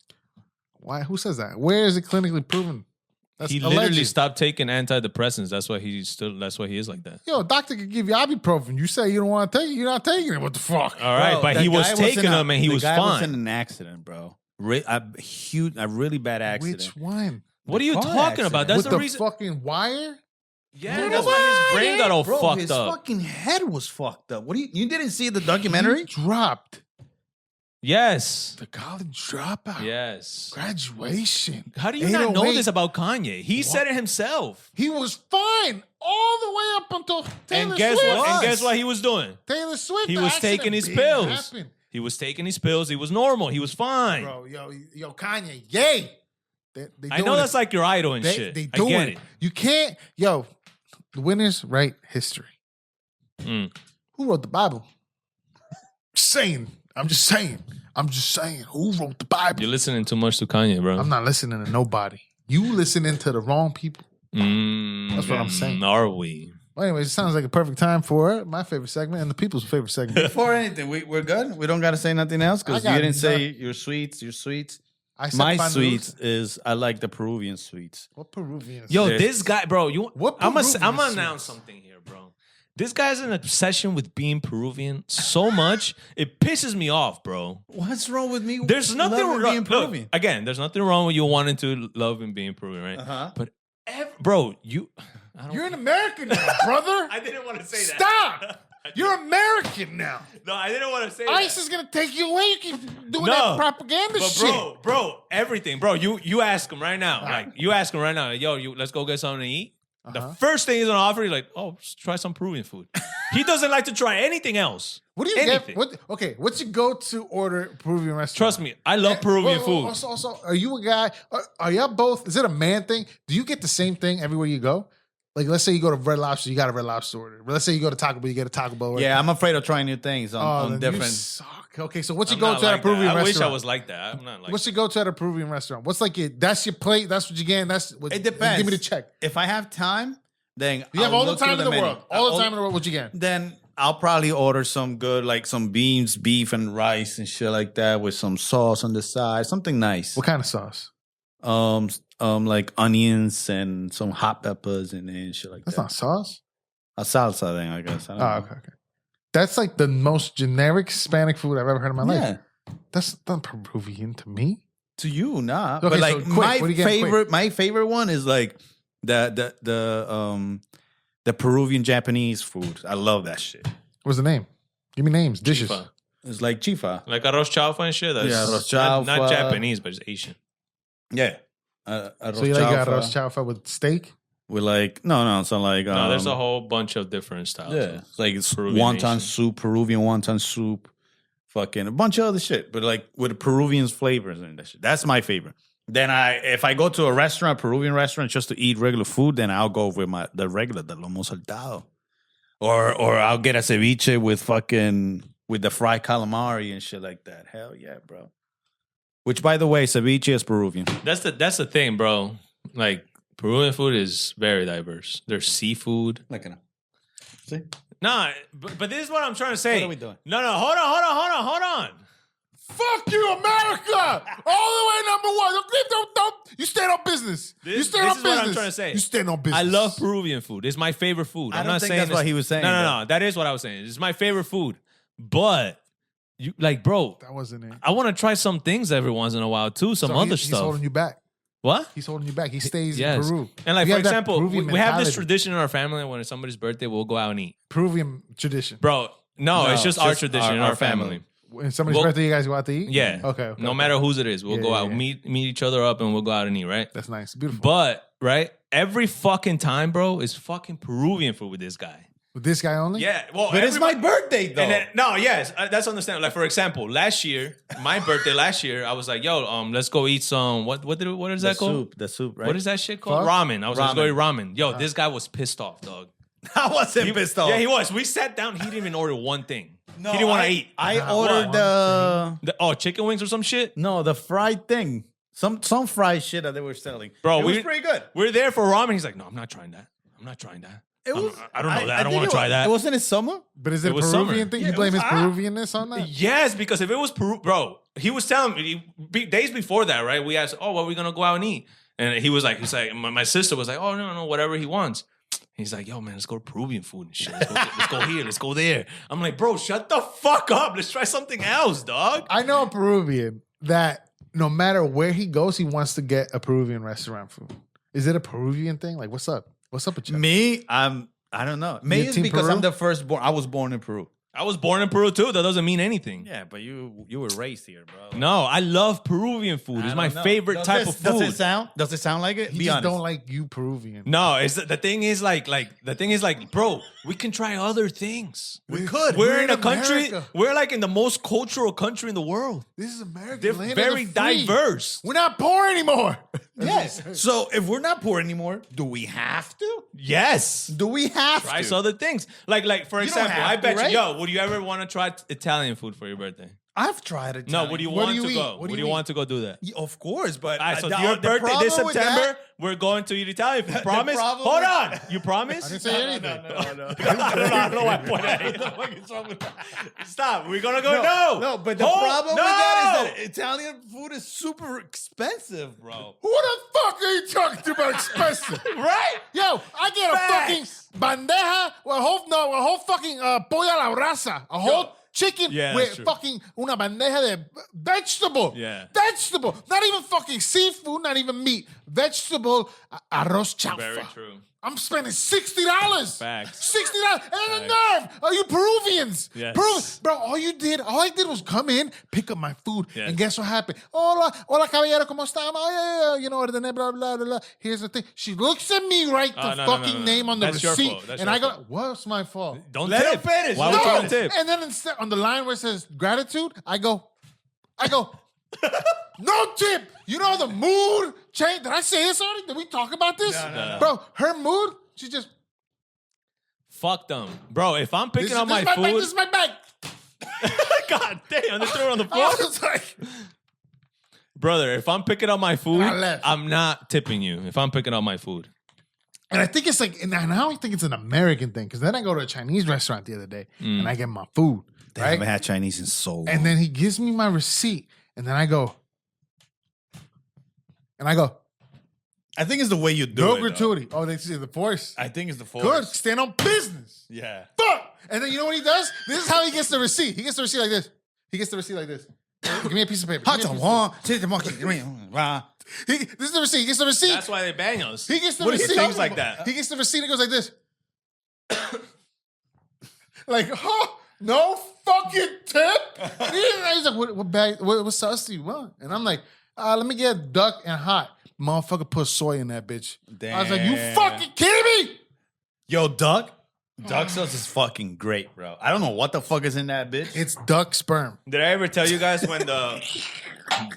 Why? Who says that? Where is it clinically proven? That's He alleged. literally stopped taking antidepressants. That's why he is like that. Yo, a doctor could give you ibuprofen. You say you don't want to take it, you're not taking it. What the fuck? All right, Bro, but that he was guy taking in a- them and he was The guy was in fine. an accident, bro. A really bad accident. Which one? What are you car talking accident. about? That's With the the reason. fucking wire? Yeah, that's why his brain got all Bro, fucked his up. fucking head was fucked up. What you didn't see the He documentary? dropped. Yes. The college dropout. Yes. Graduation. How do you not know 808. this about Kanye? He said it himself. He was fine all the way up until Taylor And guess Swift. what? And guess what he was doing? Taylor Swift. He the was accident taking his didn't pills. happen. He was taking his pills. He was normal. He was fine. Bro, yo, Kanye, yay. They I know that's like your idol and shit. They I doing get it. it. You can't, yo, the winners write history. Mm. Who wrote the Bible? I'm just saying. Who wrote the Bible? You're listening too much to Kanye, bro. I'm not listening to nobody. You listening to the wrong people. That's what I'm saying. Are we? Well, anyways, it sounds like a perfect time for my favorite segment and the people's favorite segment. Before anything, we're good. We don't got to say nothing else because I you got didn't say nothing. your sweets. I said My Fondue. sweets is I like the Peruvian sweets. What Peruvian? Yo, There's- this guy, bro. What I'm Peruvian gonna sweets? announce something here, bro. This guy's an obsession with being Peruvian so much it pisses me off, bro. What's wrong with me? There's nothing loving wrong. being Peruvian. Again, there's nothing wrong with you wanting to love and being Peruvian, right? Uh-huh. But bro, You're an American now, brother. I didn't want to say that. Stop. You're American now. No, I didn't want to say ICE that. is gonna take you away. You keep doing No. that propaganda But shit. bro, everything, bro. You ask him right now, like you ask him right now, yo, let's go get something to eat. The first thing he's gonna offer you, like, oh, let's try some Peruvian food. He doesn't like to try anything else. What do you Anything. get? What's your go-to order Peruvian restaurant? Trust me, I love Peruvian food. Also, are you a guy? Are y'all both? Is it a man thing? Do you get the same thing everywhere you go? Like, let's say you go to Red Lobster, you got a Red Lobster order. But let's say you go to Taco Bell, you get a Taco Bell order. Yeah, I'm afraid of trying new things on then different. You suck. Okay, so what's your I'm go not to at a like that. Peruvian I restaurant? wish I was like that. I'm not like. What's your go to at a Peruvian restaurant? What's like that's your plate? That's what you get. That's what. It depends. Give me the check. If I have time, then You have I'll all the look through time in the menu. world. All the time in the world. What you get? Then I'll probably order some good, like some beans, beef, and rice and shit like that with some sauce on the side, something nice. What kind of sauce? Like onions and some hot peppers and shit like That's that. not sauce. A salsa thing, I guess. I don't know. Okay. That's like the most generic Hispanic food I've ever heard in my life. Yeah. That's not Peruvian to me. To you, nah. Okay, but like so quick, what do you get quick? my favorite one is like the Peruvian Japanese food. I love that shit. What's the name? Give me names, dishes. Chifa. It's like chifa. Like arroz chaufa and shit. That's Yeah, arroz not chaufa. Japanese, but it's Asian. Yeah. So you like arroz chaufa with steak? With like no, so like No, there's a whole bunch of different styles. yeah, it's like it's Peruvian wonton nation. soup, Peruvian wonton soup, fucking a bunch of other shit, but like with Peruvian's flavors and that shit. That's my favorite. Then if I go to a restaurant, Peruvian restaurant, just to eat regular food, then I'll go with the lomo saltado, or I'll get a ceviche with the fried calamari and shit like that. Hell yeah, bro. Which, by the way, ceviche is Peruvian. That's the thing, bro. Like Peruvian food is very diverse. There's seafood. Like, see, Nah, but this is what I'm trying to say. What are we doing? No, hold on. Fuck you, America! All the way number one. Don't. You stand on business. You stand on is business. what I'm trying to say. You stand on business. I love Peruvian food. It's my favorite food. I I'm don't not think saying that's what he was saying, No. That is what I was saying. It's my favorite food. But you like, bro, That wasn't it. I want to try some things every once in a while too. Some So other he's stuff. holding you back. What? He's holding you back. He stays Yes. in Peru. And like, We for have that example, we Peruvian have this mentality. tradition in our family when it's somebody's birthday, we'll go out and eat. Peruvian tradition. Bro, no, it's just our tradition in our our family. family. When somebody's Well, birthday, you guys go out to eat? Yeah. Okay. No matter whose it is, we'll Yeah, go yeah, out, yeah. meet each other up, and we'll go out and eat, right? That's nice. Beautiful. But, right, every fucking time, bro, is fucking Peruvian food with this guy. With this guy only? Yeah, well, But it's my birthday, though. And then, no, yes, that's understandable. Like, for example, last year, my birthday last year, I was like, yo, let's go eat some, what is that called? The soup, right? What is that shit called? Fuck? Ramen. I was like, let's go eat ramen. Yo, this guy was pissed off, dog. I wasn't pissed off. Yeah, he was. We sat down, he didn't even order one thing. He didn't want to eat. I ordered Chicken wings or some shit? the fried thing. Some fried shit that they were selling. Bro, it was pretty good. We're there for ramen. He's like, no, I'm not trying that. It was. I don't know that. I don't want to try that. It wasn't it summer? But is it, It a was Peruvian summer. thing? Yeah, You it blame was his hot. Peruvianness on that? Yes, because if it was Peru, bro, he was telling me days before that, right? We asked, oh, what are we gonna go out and eat? And he's like, my sister was like, oh no, whatever he wants. He's like, yo, man, let's go to Peruvian food and shit. Let's go here, let's go there. I'm like, bro, shut the fuck up. Let's try something else, dog. I know a Peruvian that no matter where he goes, he wants to get a Peruvian restaurant food. Is it a Peruvian thing? Like, what's up? What's up with you? Me, I don't know. Maybe it's Team because Peru? I'm the firstborn. I was born in Peru. I was born in Peru too. That doesn't mean anything. Yeah, but you were raised here, bro. No, I love Peruvian food. It's my favorite type of food. Does it sound like it? He Be just honest. don't like you Peruvian. No, it's the thing is like, bro, we can try other things. We could. We're in a country. America. We're like in the most cultural country in the world. This is America. They're land of very the free. diverse. We're not poor anymore. Yes. So if we're not poor anymore, do we have to? Yes. Do we have Try to? other things. Like for You don't example, have I to, bet right? you, yo, would you ever want to try Italian food for your birthday? I've tried it. No, would you What want do you to eat? go? What do Would you you eat? want to go do that? Yeah, of course, but All right, so the- your the birthday this problem with September, that- we're going to eat Italian food. Promise? problem Hold with- on. You promise? I didn't say anything. I don't know why I pointed at it. What the fuck is wrong with that? Stop. We're going to go. No. No, but the Hold- problem no. with that is that Italian food is super expensive, bro. Who the fuck are you talking to about expensive? Right? Yo, I get a Facts. fucking bandeja, a whole fucking pollo a la brasa, a whole chicken Yeah, with that's true. fucking una bandeja de vegetable. Yeah. Vegetable. Not even fucking seafood, not even meat. Vegetable, arroz chaufa. Very true. I'm spending $60. Facts. $60. And then the nerve. Are you Peruvians? Yes. Bro, all I did was come in, pick up my food, Yes. and guess what happened? Hola, caballero, ¿cómo está? Oh, yeah, you know, ordené, blah, blah, blah. Here's the thing. She looks at me, write the no, fucking no. name on the That's your receipt, fault. That's and your I go, fault. what's my fault? Don't Let tip. him finish. Why would you No. want to tip? And then instead, on the line where it says gratitude, I go, no tip. You know the mood change. Did I say this already? Did we talk about this? No. Bro, her mood, she just, Fuck them. Bro, if I'm picking this, up this my is my bag, food. this is my bag. God damn, they threw it on the I floor. was like, Brother, if I'm picking up my food, I left. I'm not tipping you if I'm picking up my food. and I think it's like, and now I think it's an American thing, because then I go to a Chinese restaurant the other day, and I get my food, They right? haven't had Chinese in so long. And then he gives me my receipt, and then I go, I think it's the way you do no it. though. gratuity. Oh, they see the force. I think it's the force. Good, stand on business. Yeah. Fuck. And then you know what he does? This is how he gets the receipt. He gets the receipt like this. Give me a piece of paper. Give me a piece of paper. This is the receipt. He gets the receipt. That's why they bang us. He gets the What are receipt. things like that? He gets the receipt. It goes like this. Like, huh? No fucking tip. He's like, what bag? What sauce do you want? And I'm like, let me get duck and hot. Motherfucker put soy in that bitch. I was like, you Damn. fucking kidding me? Yo, duck sauce is fucking great, bro. I don't know what the fuck is in that bitch. It's duck sperm. Did I ever tell you guys when the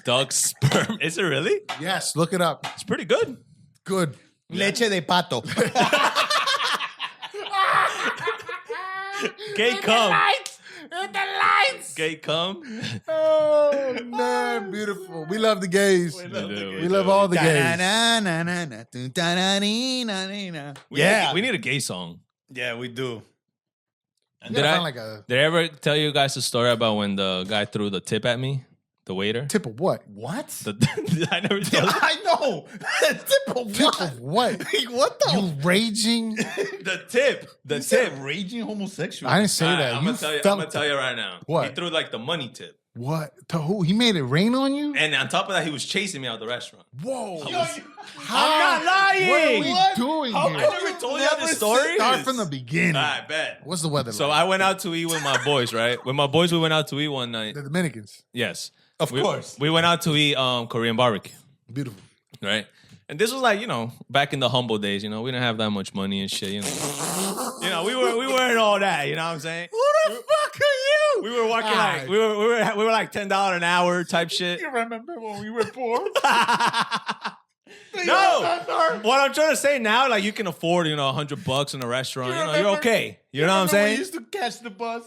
duck sperm? Is it really? Yes, look it up. It's pretty good. Good. Leche de pato. Gay cum. Hit the lights. Gay cum. Oh man, beautiful. We love the gays. We love all the gays. Yeah. We need a gay song. Yeah, we do. You Did gotta I, find like a did I ever tell you guys a story about when the guy threw the tip at me? The waiter. Tip of what? What? I never told you. I know. Tip of Tip what? of what? What the? You raging? The tip. The You tip. said raging homosexual. I didn't say All right, that. I'm You gonna felt tell you right now. What? He threw like the money tip, What? To who? He made it rain on you? and on top of that, he was chasing me out of the restaurant. Whoa. I'm How? not lying. What are we What? doing I here? never told you this story. Start from the beginning. I bet. What's the weather So like? I went out to eat with my boys, right? With my boys, we went out to eat one night. The Dominicans. Yes. Of course. We went out to eat Korean barbecue, Beautiful. right? And this was like, back in the humble days, we didn't have that much money and shit, we weren't all that, you know what I'm saying? Who the fuck are you? We were working like we were like $10 an hour type shit. You remember when we were poor? No, what I'm trying to say now, like you can afford, $100 in a restaurant. You're remember- okay. You know what I'm We saying? used to catch the bus.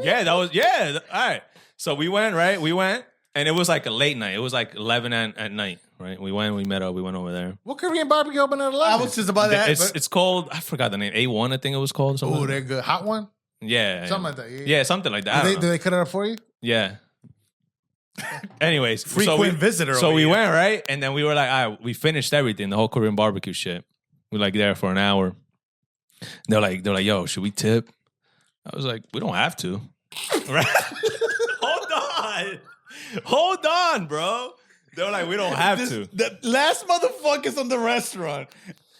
Yeah, that was all right. So we went, right? We went, and it was like a late night. It was like 11 at night, right? We met up. We went over there. What Korean barbecue open at 11? I was just about that. It's called. I forgot the name. A1, I think it was called. Something Oh, like they're good. Hot one? that. Yeah, Something like that. Yeah, something like that. I Do don't they know. cut it up for you? Yeah. Anyways, Frequent visitor So over we here. went, right, and then we were like, all right, we finished everything, the whole Korean barbecue shit. We were like there for an hour. They're like, yo, should we tip? I was like, we don't have to. Right? Hold on, bro. They were like, we don't have to. The last motherfuckers on the restaurant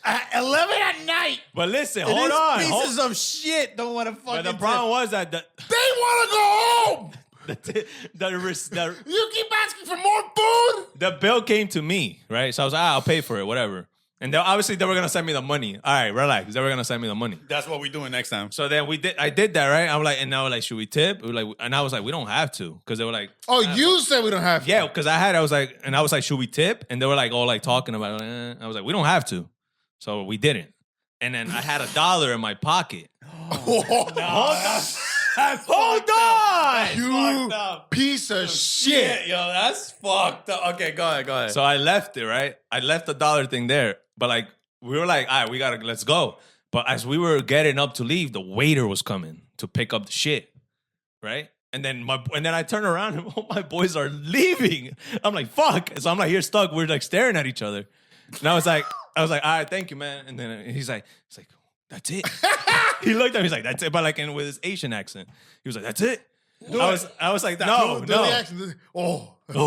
at 11 at night. But listen, And hold these on. pieces of shit don't want to fucking. But the problem was that They want to go home. You keep asking for more food? the bill came to me, right? So I was like, I'll pay for it, whatever. And obviously they were gonna send me the money. All right, relax. They were gonna send me the money. That's what we're doing next time. So then I did that, right? I'm like, and now like, should we tip? We were like, and I was like, we don't have to, because they were like, Oh, you said we don't have to. yeah, because I was like, should we tip? And they were like, all like talking about it. I was like, we don't have to, so we didn't. And then I had $1 in my pocket. Hold on. You piece of shit. Yo, that's fucked up. Okay, go ahead. So I left it, right? I left the $1 thing there. But like, we were like, all right, let's go. But as we were getting up to leave, the waiter was coming to pick up the shit, right? And then I turn around and all my boys are leaving. I'm like, fuck. So I'm like, here stuck. We're like staring at each other. And I was like, all right, thank you, man. And then he's like, that's it. He looked at me, he's like, that's it. But like, with his Asian accent, he was like, that's it. I was like, no. Do the accent. Oh, that's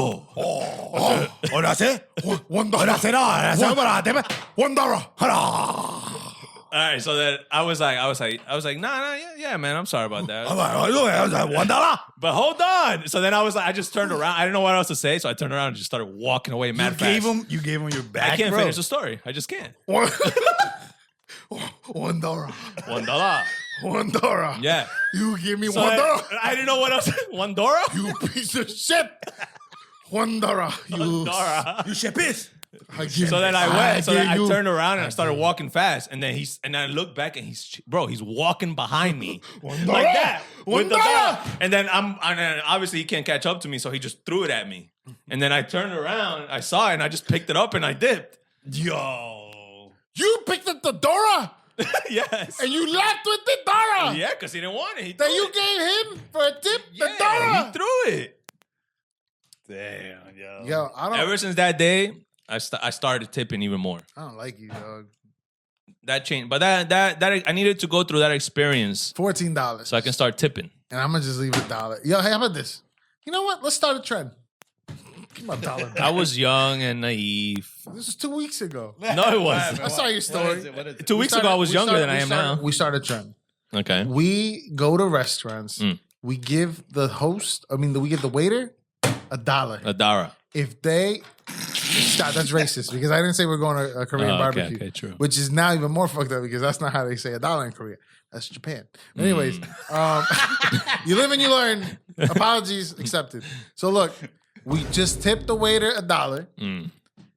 it. $1. $1. All right, so then I was like, nah, yeah, man, I'm sorry about that. $1. But hold on. So then I just turned around. I didn't know what else to say, so I turned around and just started walking away mad fast. You gave him your back. I can't bro. finish the story. I just can't. $1. $1. $1. Yeah. You give me So $1. I didn't know what else. $1? You piece of shit. $1. You. $1. You shit piss. So then I went. So then I turned around and I started walking fast, and then I looked back and he's walking behind me like that with the $1. And then obviously he can't catch up to me, so he just threw it at me. And then I turned around, I saw it, and I just picked it up and I dipped. Yo. You picked up the Dora Yes. and you left with the Dora. Yeah, because he didn't want it. He That threw you it. gave him for a tip. The Yeah, Dora. he threw it. Damn, yo. Yo, Ever since that day, I started tipping even more. I don't like you, dog. That changed, but that I needed to go through that experience $14. so I can start tipping. And I'm gonna just leave $1. Yo, hey, how about this? You know what? Let's start a trend. Give my $1 back. I was young and naive. This was 2 weeks ago. No, it wasn't. I saw your story. What is it? 2 weeks ago, I was younger than I am now. We started a trend. Okay. We go to restaurants. We give the we give the waiter $1. Adara. If they stop, that's racist because I didn't say we're going to a Korean barbecue. Okay, true. Which is now even more fucked up because that's not how they say $1 in Korea. That's Japan. Anyways, you live and you learn. Apologies accepted. So look, we just tip the waiter $1, and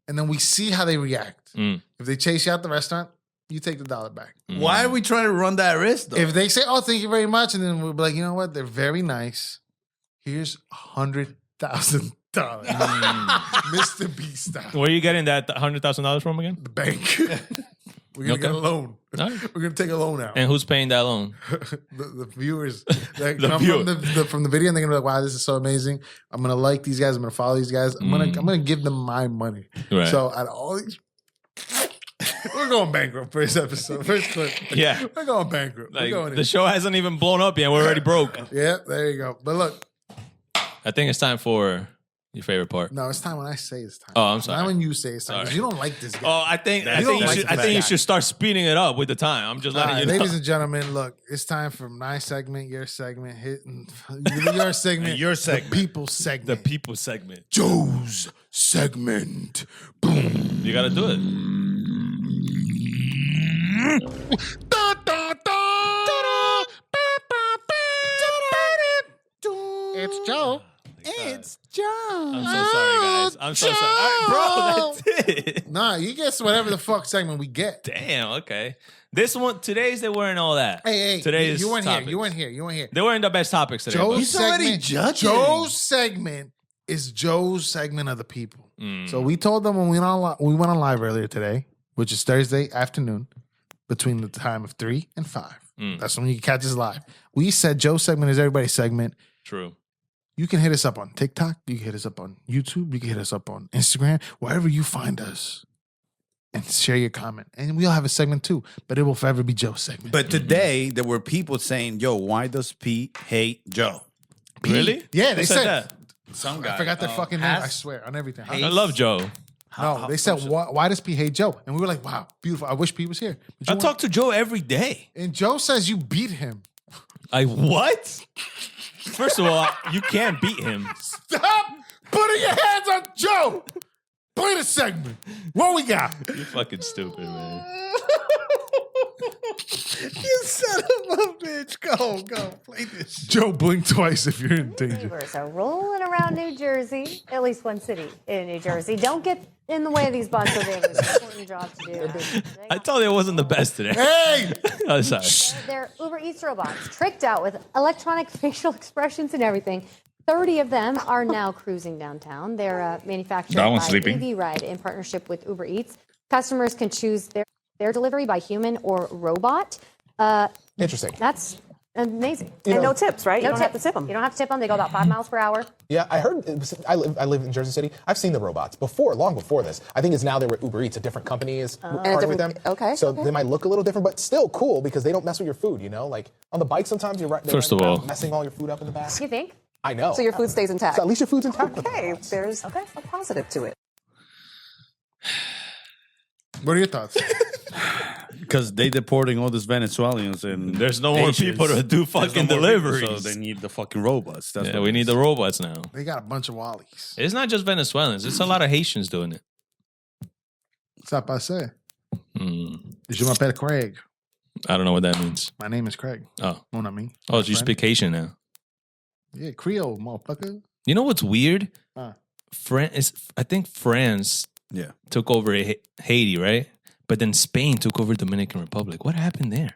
then we see how they react. If they chase you out the restaurant, you take the $1 back. Why are we trying to run that risk, though? If they say, "Oh, thank you very much," and then we'll be like, "You know what? They're very nice. Here's $100,000." Mr. B style. Where are you getting that $100,000 from again? The bank. We're gonna get a loan. All right. We're gonna take a loan out. And who's paying that loan? the viewers that The come viewer. from the video, and they're gonna be like, "Wow, this is so amazing! I'm gonna like these guys. I'm gonna follow these guys. I'm gonna give them my money." Right. So out of all these, we're going bankrupt first episode, first clip. Yeah. We're going bankrupt. Like, we're going the show hasn't even blown up yet. We're already broke. Yeah, there you go. But look, I think it's time for your favorite part. no, it's time when I say it's time. Oh, I'm sorry. Not when you say it's time. 'Cause Sorry. you don't like this guy. Oh, I think You don't like I the think you guy. should start speeding it up with the time. I'm just All letting right, you know. ladies and gentlemen, look, it's time for my segment, your segment, your segment, Your segment. the people's segment, The people segment. Joe's segment. Boom. You gotta do it. Da, da, da. It's Joe. It's Joe. I'm so sorry, guys. I'm so sorry. All right, bro, that's it. Nah, you guess whatever the fuck segment we get. Damn, okay. This one, today's they weren't all that. Hey, Today's you weren't topics. here. You weren't here. You weren't here. They weren't the best topics today. Joe's but- He's already judging. Joe's segment is Joe's segment of the people. Mm. So we told them when we went on live earlier today, which is Thursday afternoon, between the time of 3 and 5. That's when you can catch us live. We said Joe's segment is everybody's segment. True. You can hit us up on TikTok. You can hit us up on YouTube. You can hit us up on Instagram. Wherever you find us. And share your comment. And we'll have a segment too. But it will forever be Joe's segment. But today there were people saying, "Yo, why does Pete hate Joe?" Really? Yeah, Who they said that? Some guy. I forgot their fucking name. has- I swear on everything. I love Joe. No, they said, why does Pete hate Joe? And we were like, wow, beautiful. I wish Pete was here. But I you talk to Joe every day. and Joe says you beat him. I what? First of all, you can't beat him. Stop putting your hands on Joe. Play the segment. What we got? You're fucking stupid, man. You son of a bitch! Go, play this. Joe, blink twice if you're in danger. Neighbors are rolling around New Jersey, at least one city in New Jersey. Don't get in the way of these bunch of they have an important job to do. I told you it wasn't the best today. Hey! Oh, sorry. They're Uber Eats robots, tricked out with electronic facial expressions and everything. 30 of them are now cruising downtown. They're manufactured That by one's sleeping. EV Ride in partnership with Uber Eats. Customers can choose their delivery by human or robot. Interesting. That's amazing. And no tips, right? You don't have to tip them. You don't have to tip them. They go about 5 miles per hour. Yeah, I heard. I live in Jersey City. I've seen the robots before, long before this. I think it's now they're with Uber Eats. A different company is partnering with them. okay, So they might look a little different, but still cool because they don't mess with your food. You know, like on the bike, sometimes you're right. First of all, messing all your food up in the back. You think? I know. So your food stays intact. So at least your food's intact. with the Okay, robots. there's a positive to it. What are your thoughts? Because they deporting all these Venezuelans and There's no more Asians. people to do There's no fucking more people, deliveries. so they need the fucking robots. That's Yeah, what we it need is. the robots now. They got a bunch of Wallies. It's not just Venezuelans. It's a lot of Haitians doing it. Ça passe. Mm. Je m'appelle Craig. I don't know what that means. My name is Craig. Oh, Mon ami. oh, you Friend. speak Haitian now. Yeah, Creole, motherfucker. You know what's weird? Huh. I think France Yeah. took over Haiti, right? But then Spain took over Dominican Republic. What happened there?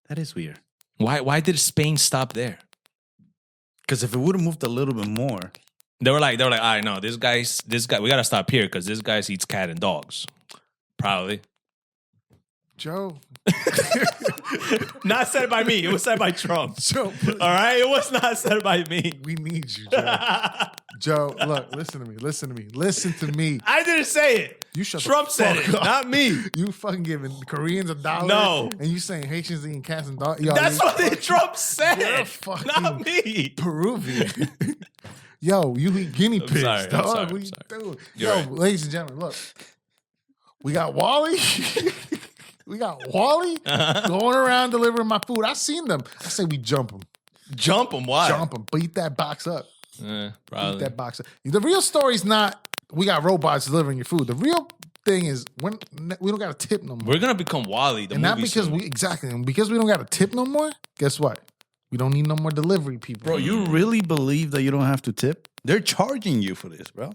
That is weird. Why did Spain stop there? Because if it would have moved a little bit more, They were like, all right, no, this guy, we gotta stop here because this guy eats cat and dogs. Probably. Joe. Not said by me. It was said by Trump. Joe, All right? It was not said by me. we need you, Joe. Joe, look, listen to me. Listen to me. I didn't say it. You shut the Trump said fuck it, up. not me. You fucking giving Koreans $1. No. And you saying Haitians eating cats and dogs. That's what Trump said. You're fucking Not me. Peruvian. Yo, you eat guinea pigs, sorry, I'm dog. sorry, What I'm you sorry. doing? You're Yo, right. ladies and gentlemen, look. We got Wally. We got Wally going around delivering my food. I seen them. I say we jump them. Jump him. Why? Jump them. Beat that box up. Beat Probably. that box up. The real story's not we got robots delivering your food. The real thing is when we don't got to tip no more. We're gonna become Wally. The And not movie because soon. and because we don't got to tip no more, guess what? We don't need no more delivery people. bro, you really believe that you don't have to tip? They're charging you for this, bro.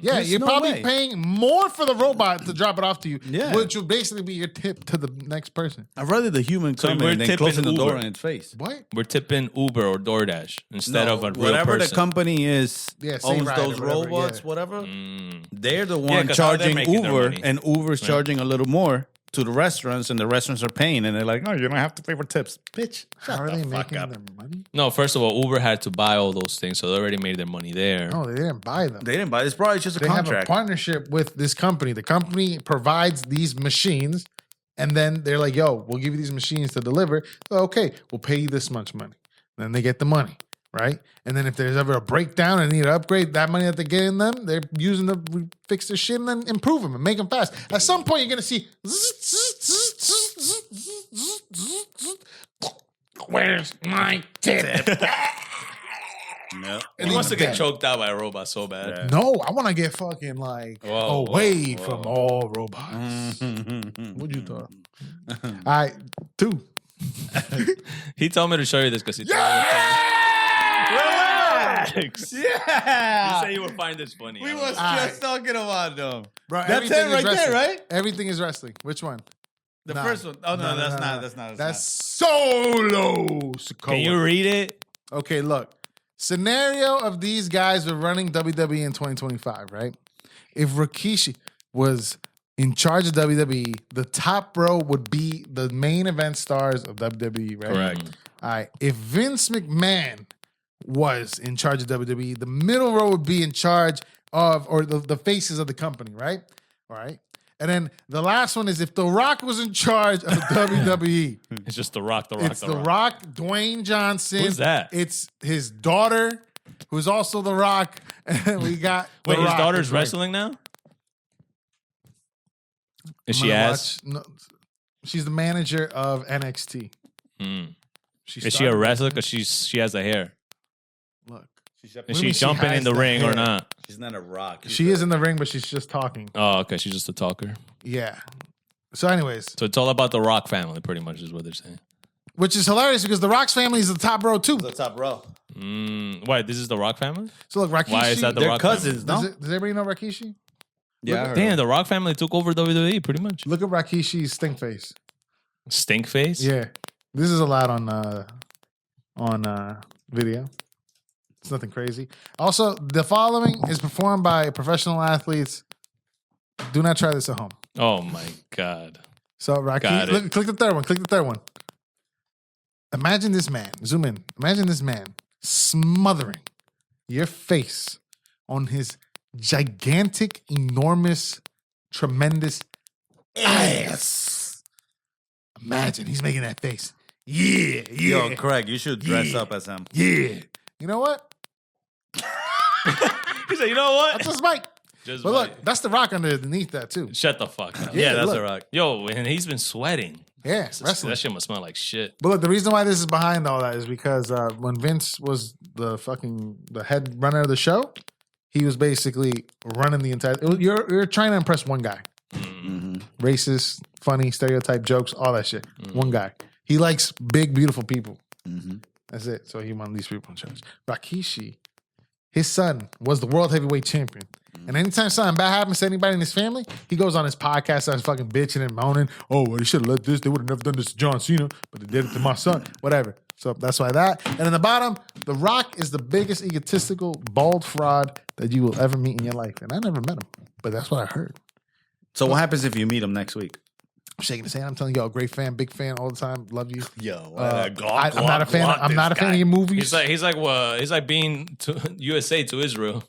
Yeah, There's you're no probably way. paying more for the robot to drop it off to you, Yeah. which will basically be your tip to the next person. I'd rather the human So come we're in than tipping closing the door Uber. in its face. What? We're tipping Uber or DoorDash instead of a real whatever person. the company is Yeah, Say owns Ride or those whatever, robots, yeah. whatever. They're the one 'cause how they're charging making their Uber, money. and Uber's charging a little more to the restaurants, and the restaurants are paying, and they're like, "No, you don't have to pay for tips, bitch." How are they making their money? No, first of all, Uber had to buy all those things, so they already made their money there. No, they didn't buy them. They didn't buy this. Probably just a They have a contract. partnership with this company. The company provides these machines, and then they're like, "Yo, we'll give you these machines to deliver." So, okay, we'll pay you this much money. Then they get the money, right? And then if there's ever a breakdown and need to upgrade that money that they get in them, they're using to fix their shit and then improve them and make them fast. At some point, you're gonna see. Where's my tip? No. He wants to get choked out by a robot so bad. Yeah. No, I want to get fucking like Whoa, away whoa. from all robots. What you thought? All right, 2. He told me to show you this because he Relax. He Yeah. said you would find this funny. We I was don't know. just talking about them. Bro, That's everything it is right there, wrestling. right? Everything is wrestling. Which one? The Nah. first one. Oh no, that's No. not. That's not. That's Solo Sikoa. Can you read it? Okay, look. Scenario of these guys were running WWE in 2025, right? If Rikishi was in charge of WWE, the top row would be the main event stars of WWE, right? Correct. All right. If Vince McMahon was in charge of WWE, the middle row would be in charge of, or the faces of the company, right? All right. And then the last one is if The Rock was in charge of WWE. It's just The Rock, It's The Rock, Dwayne Johnson. Who's that? It's his daughter, who's also The Rock. And we got Wait, The his Rock daughter's is right. wrestling now? Is I'm she gonna ass? watch- No, she's the manager of NXT. Mm. She Is she a started- wrestler? Because she has the hair. Look, Is do you she mean she jumping has in the the ring or hair? not? She's not a rock. she is in the ring, but she's just talking. Oh, okay. She's just a talker. Yeah. So, anyways, So it's all about the Rock family, pretty much, is what they're saying. which is hilarious because the Rock's family is the top row too. the top row. Why? This is the Rock family? So look, Rikishi. Why is that the They're Rock cousins, does, no? does everybody know Rikishi? Yeah. I heard Damn, of the Rock family took over WWE, pretty much. Look at Rikishi's stink face. Stink face? Yeah, this is allowed on video. It's nothing crazy. Also, the following is performed by professional athletes. Do not try this at home. Oh, my God. So, Got Rikishi, it. look, click the third one. Click the third one. Imagine this man. Zoom in. Imagine this man smothering your face on his gigantic, enormous, tremendous ass. Imagine he's making that face. Yeah, yeah. Yo, Craig, you should dress Yeah. up as him. Yeah. You know what? He said, you know what? That's just Mike. Just But look, Mike. that's the Rock underneath that too. Shut the fuck up. Yeah, Yeah, that's look. a rock. Yo, and he's been sweating. Yeah, That wrestling. shit must smell like shit. But look, the reason why this is behind all that is because when Vince was the head runner of the show, he was basically running the entire. You're trying to impress one guy. Racist, funny, stereotype jokes, all that shit. One guy. He likes big, beautiful people. That's it. So he wanted these people in charge. Rikishi, his son, was the world heavyweight champion. And anytime something bad happens to anybody in his family, he goes on his podcast, starts fucking bitching and moaning. Oh, well, they should have let this. They would have never done this to John Cena, but they did it to my son. Whatever. So that's why that. And in the bottom, The Rock is the biggest egotistical, bald fraud that you will ever meet in your life. And I never met him, but that's what I heard. So what happens if you meet him next week? I'm shaking his hand. I'm telling you, great fan, big fan all the time. Love you. Yo, I'm not a fan. I'm not a fan of your movies. He's like being to USA to Israel.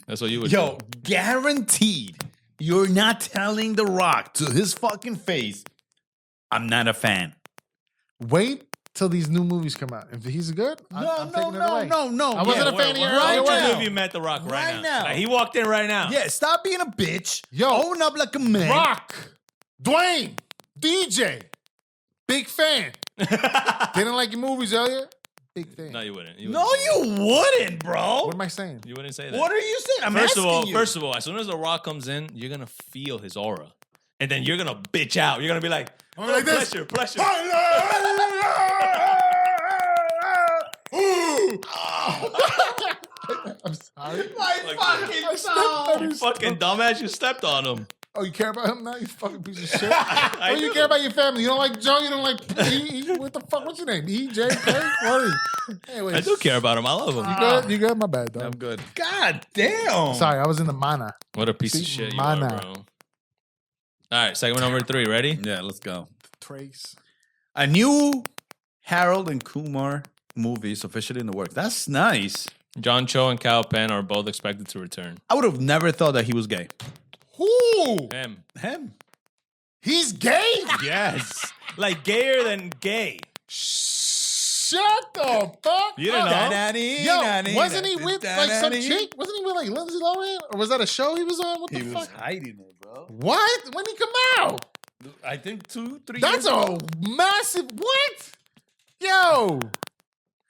That's what you would Yo, do. guaranteed you're not telling The Rock to his fucking face, I'm not a fan. Wait till these new movies come out. If he's good, I'm taking it away. no. I wasn't a fan of your right earlier now. one. If you met The Rock right, Right now. now. Like, he walked in right now. Yeah, stop being a bitch. Yo. Own up like a man. Rock, Dwayne, DJ, big fan. Didn't like your movies earlier? Big fan. No, you wouldn't. No, you wouldn't, bro. What am I saying? You wouldn't say that. What are you saying? I'm First asking you. of all, as soon as The Rock comes in, you're gonna feel his aura, and then you're gonna bitch out. You're gonna be like, I'm like this. pressure. I'm sorry. You fucking dumbass, you stepped on him. Oh, you care about him now? You fucking piece of shit. Oh, you care about your family. You don't like Joe. You don't like what the fuck? What's your name? EJ? What is Anyways, I do care about him. I love him. You good? You good? My bad, dog. I'm good. God damn. Sorry, I was in the mana. What a piece of See, shit you mana. are, bro. All right, segment number 3. Ready? Yeah, let's go. Trace. A new Harold and Kumar movie is officially in the works. That's nice. John Cho and Kal Penn are both expected to return. I would have never thought that he was gay. Who? Him. He's gay? Yes. Like gayer than gay. Shut the fuck You didn't up. know? Yo, wasn't he with like some chick? Wasn't he with like Lindsay Lohan? Or was that a show he was on? What the He fuck? was hiding it, bro. What? When did he come out? I think 2-3 That's years ago. a massive what? Yo.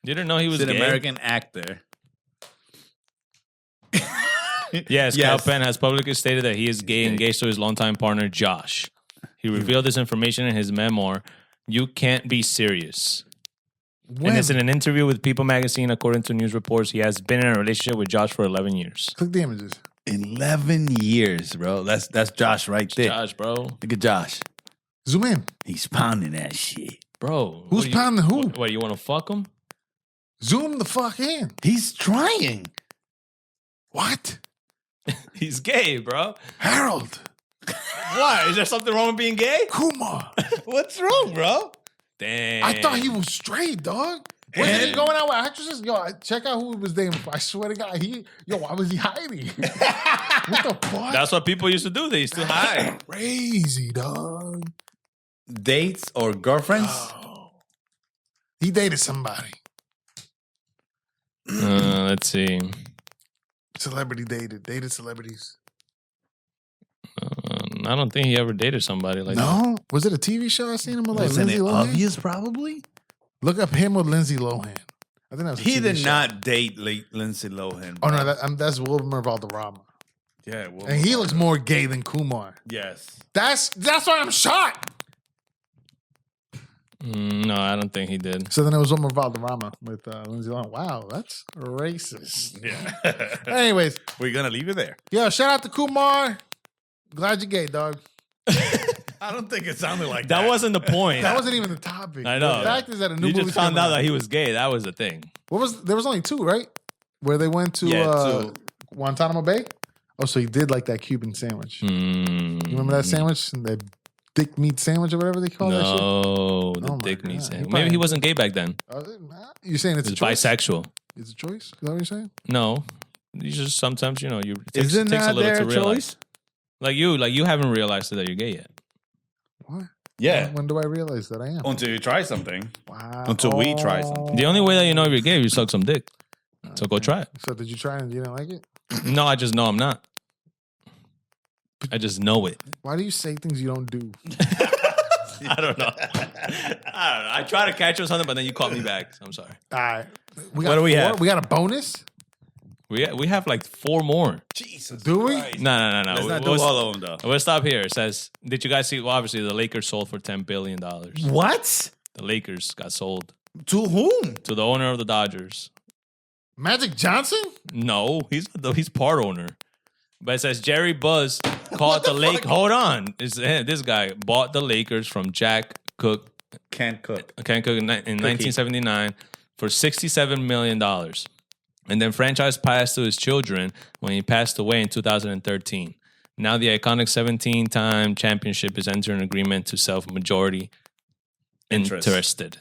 You didn't know he was He's an gay? American actor. Yes, Kal Penn has publicly stated that he is gay, engaged to his longtime partner, Josh. He revealed this information in his memoir, You Can't Be Serious. And it's in an interview with People magazine. According to news reports, he has been in a relationship with Josh for 11 years. Click the images. 11 years, bro. That's Josh right there. Josh, bro. Look at Josh. Zoom in. He's pounding that shit. Bro. Who's pounding who? What, you want to fuck him? Zoom the fuck in. He's trying. What? He's gay, bro. Harold. Why? Is there something wrong with being gay? Kumar. What's wrong, bro? Damn. I thought he was straight, dog. Wasn't he going out with actresses? Yo, check out who he was dating. I swear to God, why was he hiding? What the fuck? That's what people used to do. They used to hide. Crazy, dog. Dates or girlfriends? Oh. He dated somebody. Let's see. Celebrity dated celebrities. I don't think he ever dated somebody like that. No? Was it a TV show I seen him with like Wasn't Lindsay it Lohan? obvious, probably? Look up him with Lindsay Lohan. I think that was a He TV did show. not date Lindsay Lohan. Oh, bro. no, that's Wilmer Valderrama. Yeah, well, And he looks more gay than Kumar. Yes. That's why I'm shocked. No, I don't think he did. So then it was Wilmer Valderrama with Lindsay Lohan. Wow, that's racist. Yeah. Anyways, We're going to leave it there. yo, shout out to Kumar. Glad you're gay, dog. I don't think it sounded like that. That wasn't the point. That wasn't even the topic. I know. The fact is that a new You movie just found out that he was gay. That was the thing. there was only 2, right? Where they went to 2. Guantanamo Bay. Oh, so he did like that Cuban sandwich. You remember that sandwich? The dick meat sandwich or whatever they call that shit? No, the Oh my dick meat God. sandwich. He Maybe probably- he wasn't gay back then. You're saying it's He a was choice? bisexual. It's a choice? Is that what you're saying? No, you just sometimes it takes, Isn't takes a that little their to realize. choice? Like you haven't realized that you're gay yet. What? Yeah. When do I realize that I am? Until you try something. Wow. Until we try something. The only way that you know if you're gay is you suck some dick. So go try it. So did you try and you didn't like it? No, I just know I'm not. I just know it. Why do you say things you don't do? I don't know. I try to catch you on something, but then you caught me back. So I'm sorry. All right. We What do we 4? have? We got a bonus? We have like 4 more. Jesus. Do we? No. Let's not do all of them, though. We'll stop here. It says, did you guys see? Well, obviously, the Lakers sold for $10 billion. What? The Lakers got sold To whom? to the owner of the Dodgers. Magic Johnson? No, he's part owner. But it says Jerry Buzz called the Lake. Hold on. This guy bought the Lakers from Jack Cook. Can't cook. Ken Cook in 1979 for $67 million. And then franchise passed to his children when he passed away in 2013. Now the iconic 17-time championship is entering an agreement to sell for majority interested.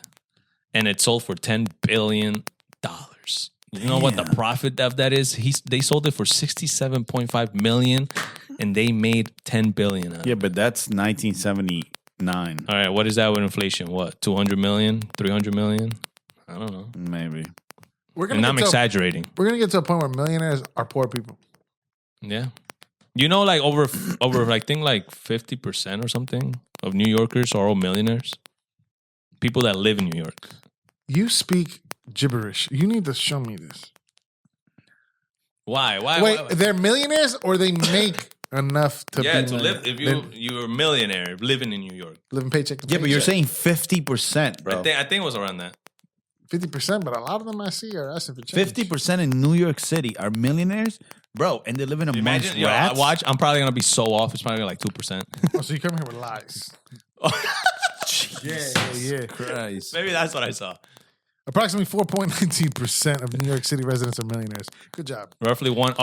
And it sold for $10 billion. You know what the profit of that is? They sold it for $67.5 million, and they made $10 billion. Yeah, but that's 1979. All right, what is that with inflation? What, 200 million, 300 million? I don't know. Maybe. And I'm exaggerating. We're going to get to a point where millionaires are poor people. Yeah. You know, like over I think like 50% or something of New Yorkers are all millionaires. People that live in New York. You speak gibberish. You need to show me this. Why? Wait, why? they're millionaires or they make enough to Yeah, be to live. If you're a millionaire living in New York, living paycheck to Yeah, paycheck. but you're saying 50%, bro. I think it was around that. 50%, but a lot of them I see are asking for change. 50% in New York City are millionaires, bro, and they live in a Imagine, month's rats. watch. I'm probably gonna be so off. It's probably like 2%. Oh, so you come here with lies. Yeah. Christ. Maybe that's what I saw. Approximately 4.19% of New York City residents are millionaires. Good job. Roughly 1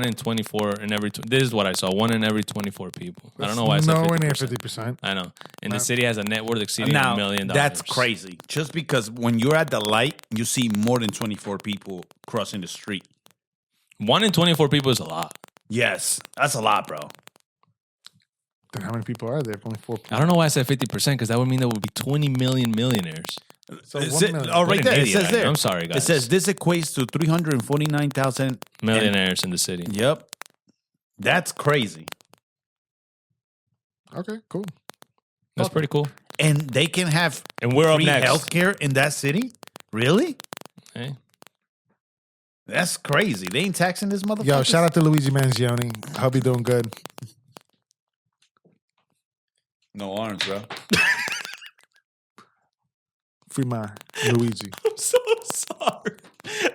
in 24 in every. This is what I saw. 1 in every 24 people. I don't know why I said 50%. Nowhere near 50%. I know. And the city has a net worth exceeding Now, $1 million. that's crazy. Just because when you're at the light, you see more than 24 people crossing the street. 1 in 24 people is a lot. Yes, that's a lot, bro. Then how many people are there? Only 4. I don't know why I said 50% because that would mean there would be 20 million millionaires. So Is 1 it- million. oh, What right an there. It idiot says I am. there. I'm sorry, guys. It says this equates to 349,000 Millionaires in the city. Yep. That's crazy. Okay, cool. That's pretty cool. And they can have And we're up free next. healthcare in that city? Really? Hey. That's crazy. They ain't taxing this motherfucker. Yo, shout out to Luigi Mangione. I hope you're doing good. No arms, bro. Free my Luigi. I'm so sorry.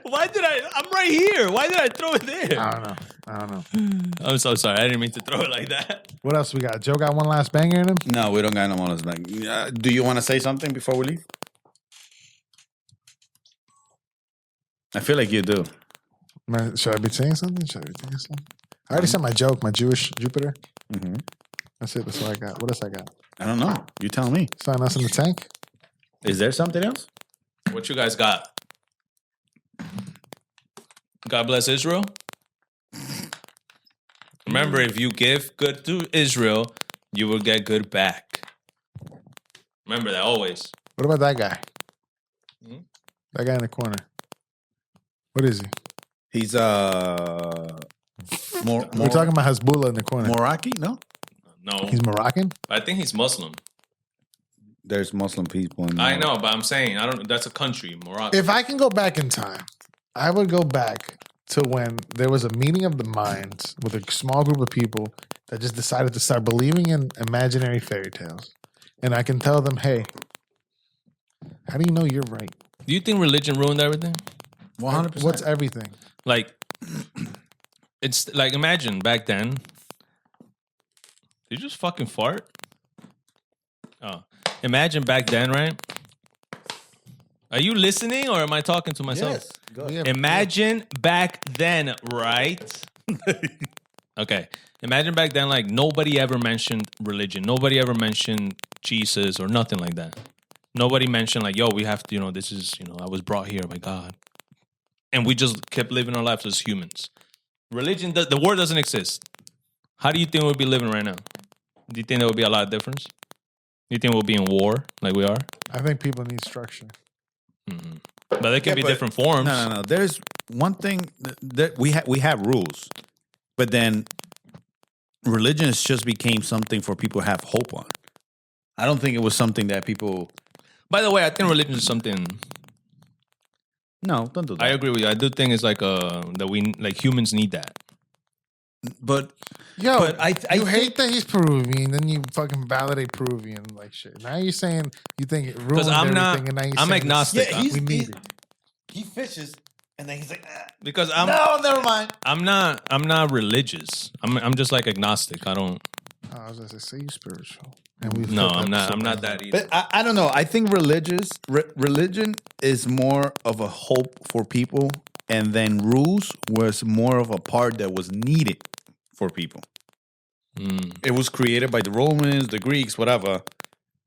Why did I'm right here. Why did I throw it there? I don't know. I'm so sorry. I didn't mean to throw it like that. What else we got? Joe got one last banger in him? No, we don't got no more back. Do you want to say something before we leave? I feel like you do. Man, should I be saying something? I already said my joke, my Jewish Jupiter. Mm-hmm. That's it. That's what I got. What else I got? I don't know. You tell me. Something else in the tank? Is there something else? What you guys got? God bless Israel. Remember, if you give good to Israel, you will get good back. Remember that always. What about that guy? Hmm? That guy in the corner. What is he? He's We're talking about Hezbollah in the corner. Moroccan? No. No, He's Moroccan? I think he's Muslim. There's Muslim people in I know, but I'm saying I don't. That's a country, Morocco. If I can go back in time, I would go back to when there was a meeting of the minds with a small group of people that just decided to start believing in imaginary fairy tales. And I can tell them, hey, how do you know you're right? Do you think religion ruined everything? 100%. What's everything? Like, it's like imagine back then. Did you just fucking fart? Oh, imagine back then, right? Are you listening or am I talking to myself? Yes. Go ahead. We have- Imagine back then, right? Okay. Imagine back then, like nobody ever mentioned religion. Nobody ever mentioned Jesus or nothing like that. Nobody mentioned like, yo, we have to, this is, I was brought here by God. And we just kept living our lives as humans. Religion, the word doesn't exist. How do you think we'll be living right now? Do you think there will be a lot of difference? Do you think we'll be in war like we are? I think people need structure. But there can be but- different forms. No. There's one thing that we have rules, but then religion has just became something for people to have hope on. I don't think it was something that people. By the way, I think religion is something. No, don't do that. I agree with you. I do think it's like that we like humans need that. But Yo, But I you think- hate that he's Peruvian, then you fucking validate Peruvian like shit. Now you're saying you think it ruined Because I'm everything, not. and now you're I'm saying agnostic. we need it. he fishes, and then he's like, Because never mind. I'm not religious. I'm just like agnostic. I don't. Oh, I was gonna say you spiritual. And we've No, hit I'm not. episode I'm not by that either. But I don't know. I think religion is more of a hope for people, and then rules was more of a part that was needed for people. It was created by the Romans, the Greeks, whatever,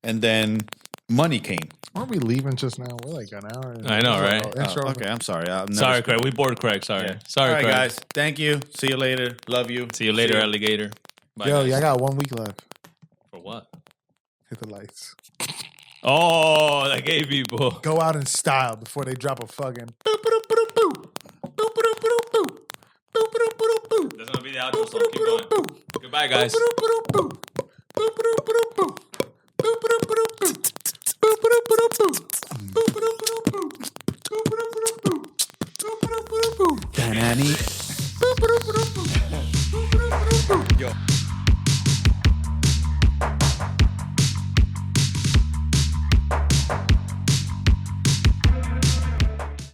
and then money came. Aren't we leaving just now? We're like an hour. I know, right? Intro. Okay, I'm sorry. Sorry, Craig. We bored Craig. Sorry. Yeah. Sorry, All right, Craig. guys. Thank you. See you later. Love you. See you later, alligator. Bye, Yo, guys. yeah, I got 1 week left. For what? Hit the lights. Oh, the gay people. Go out in style before they drop a fucking boop, boop, boop, boop. Boop, boop, boop, boop. Boop, boop, boop, boop. That's gonna be the outro song. Keep going. Goodbye, guys. Boop, boop, boop, boop. Boop, boop, boop, boop.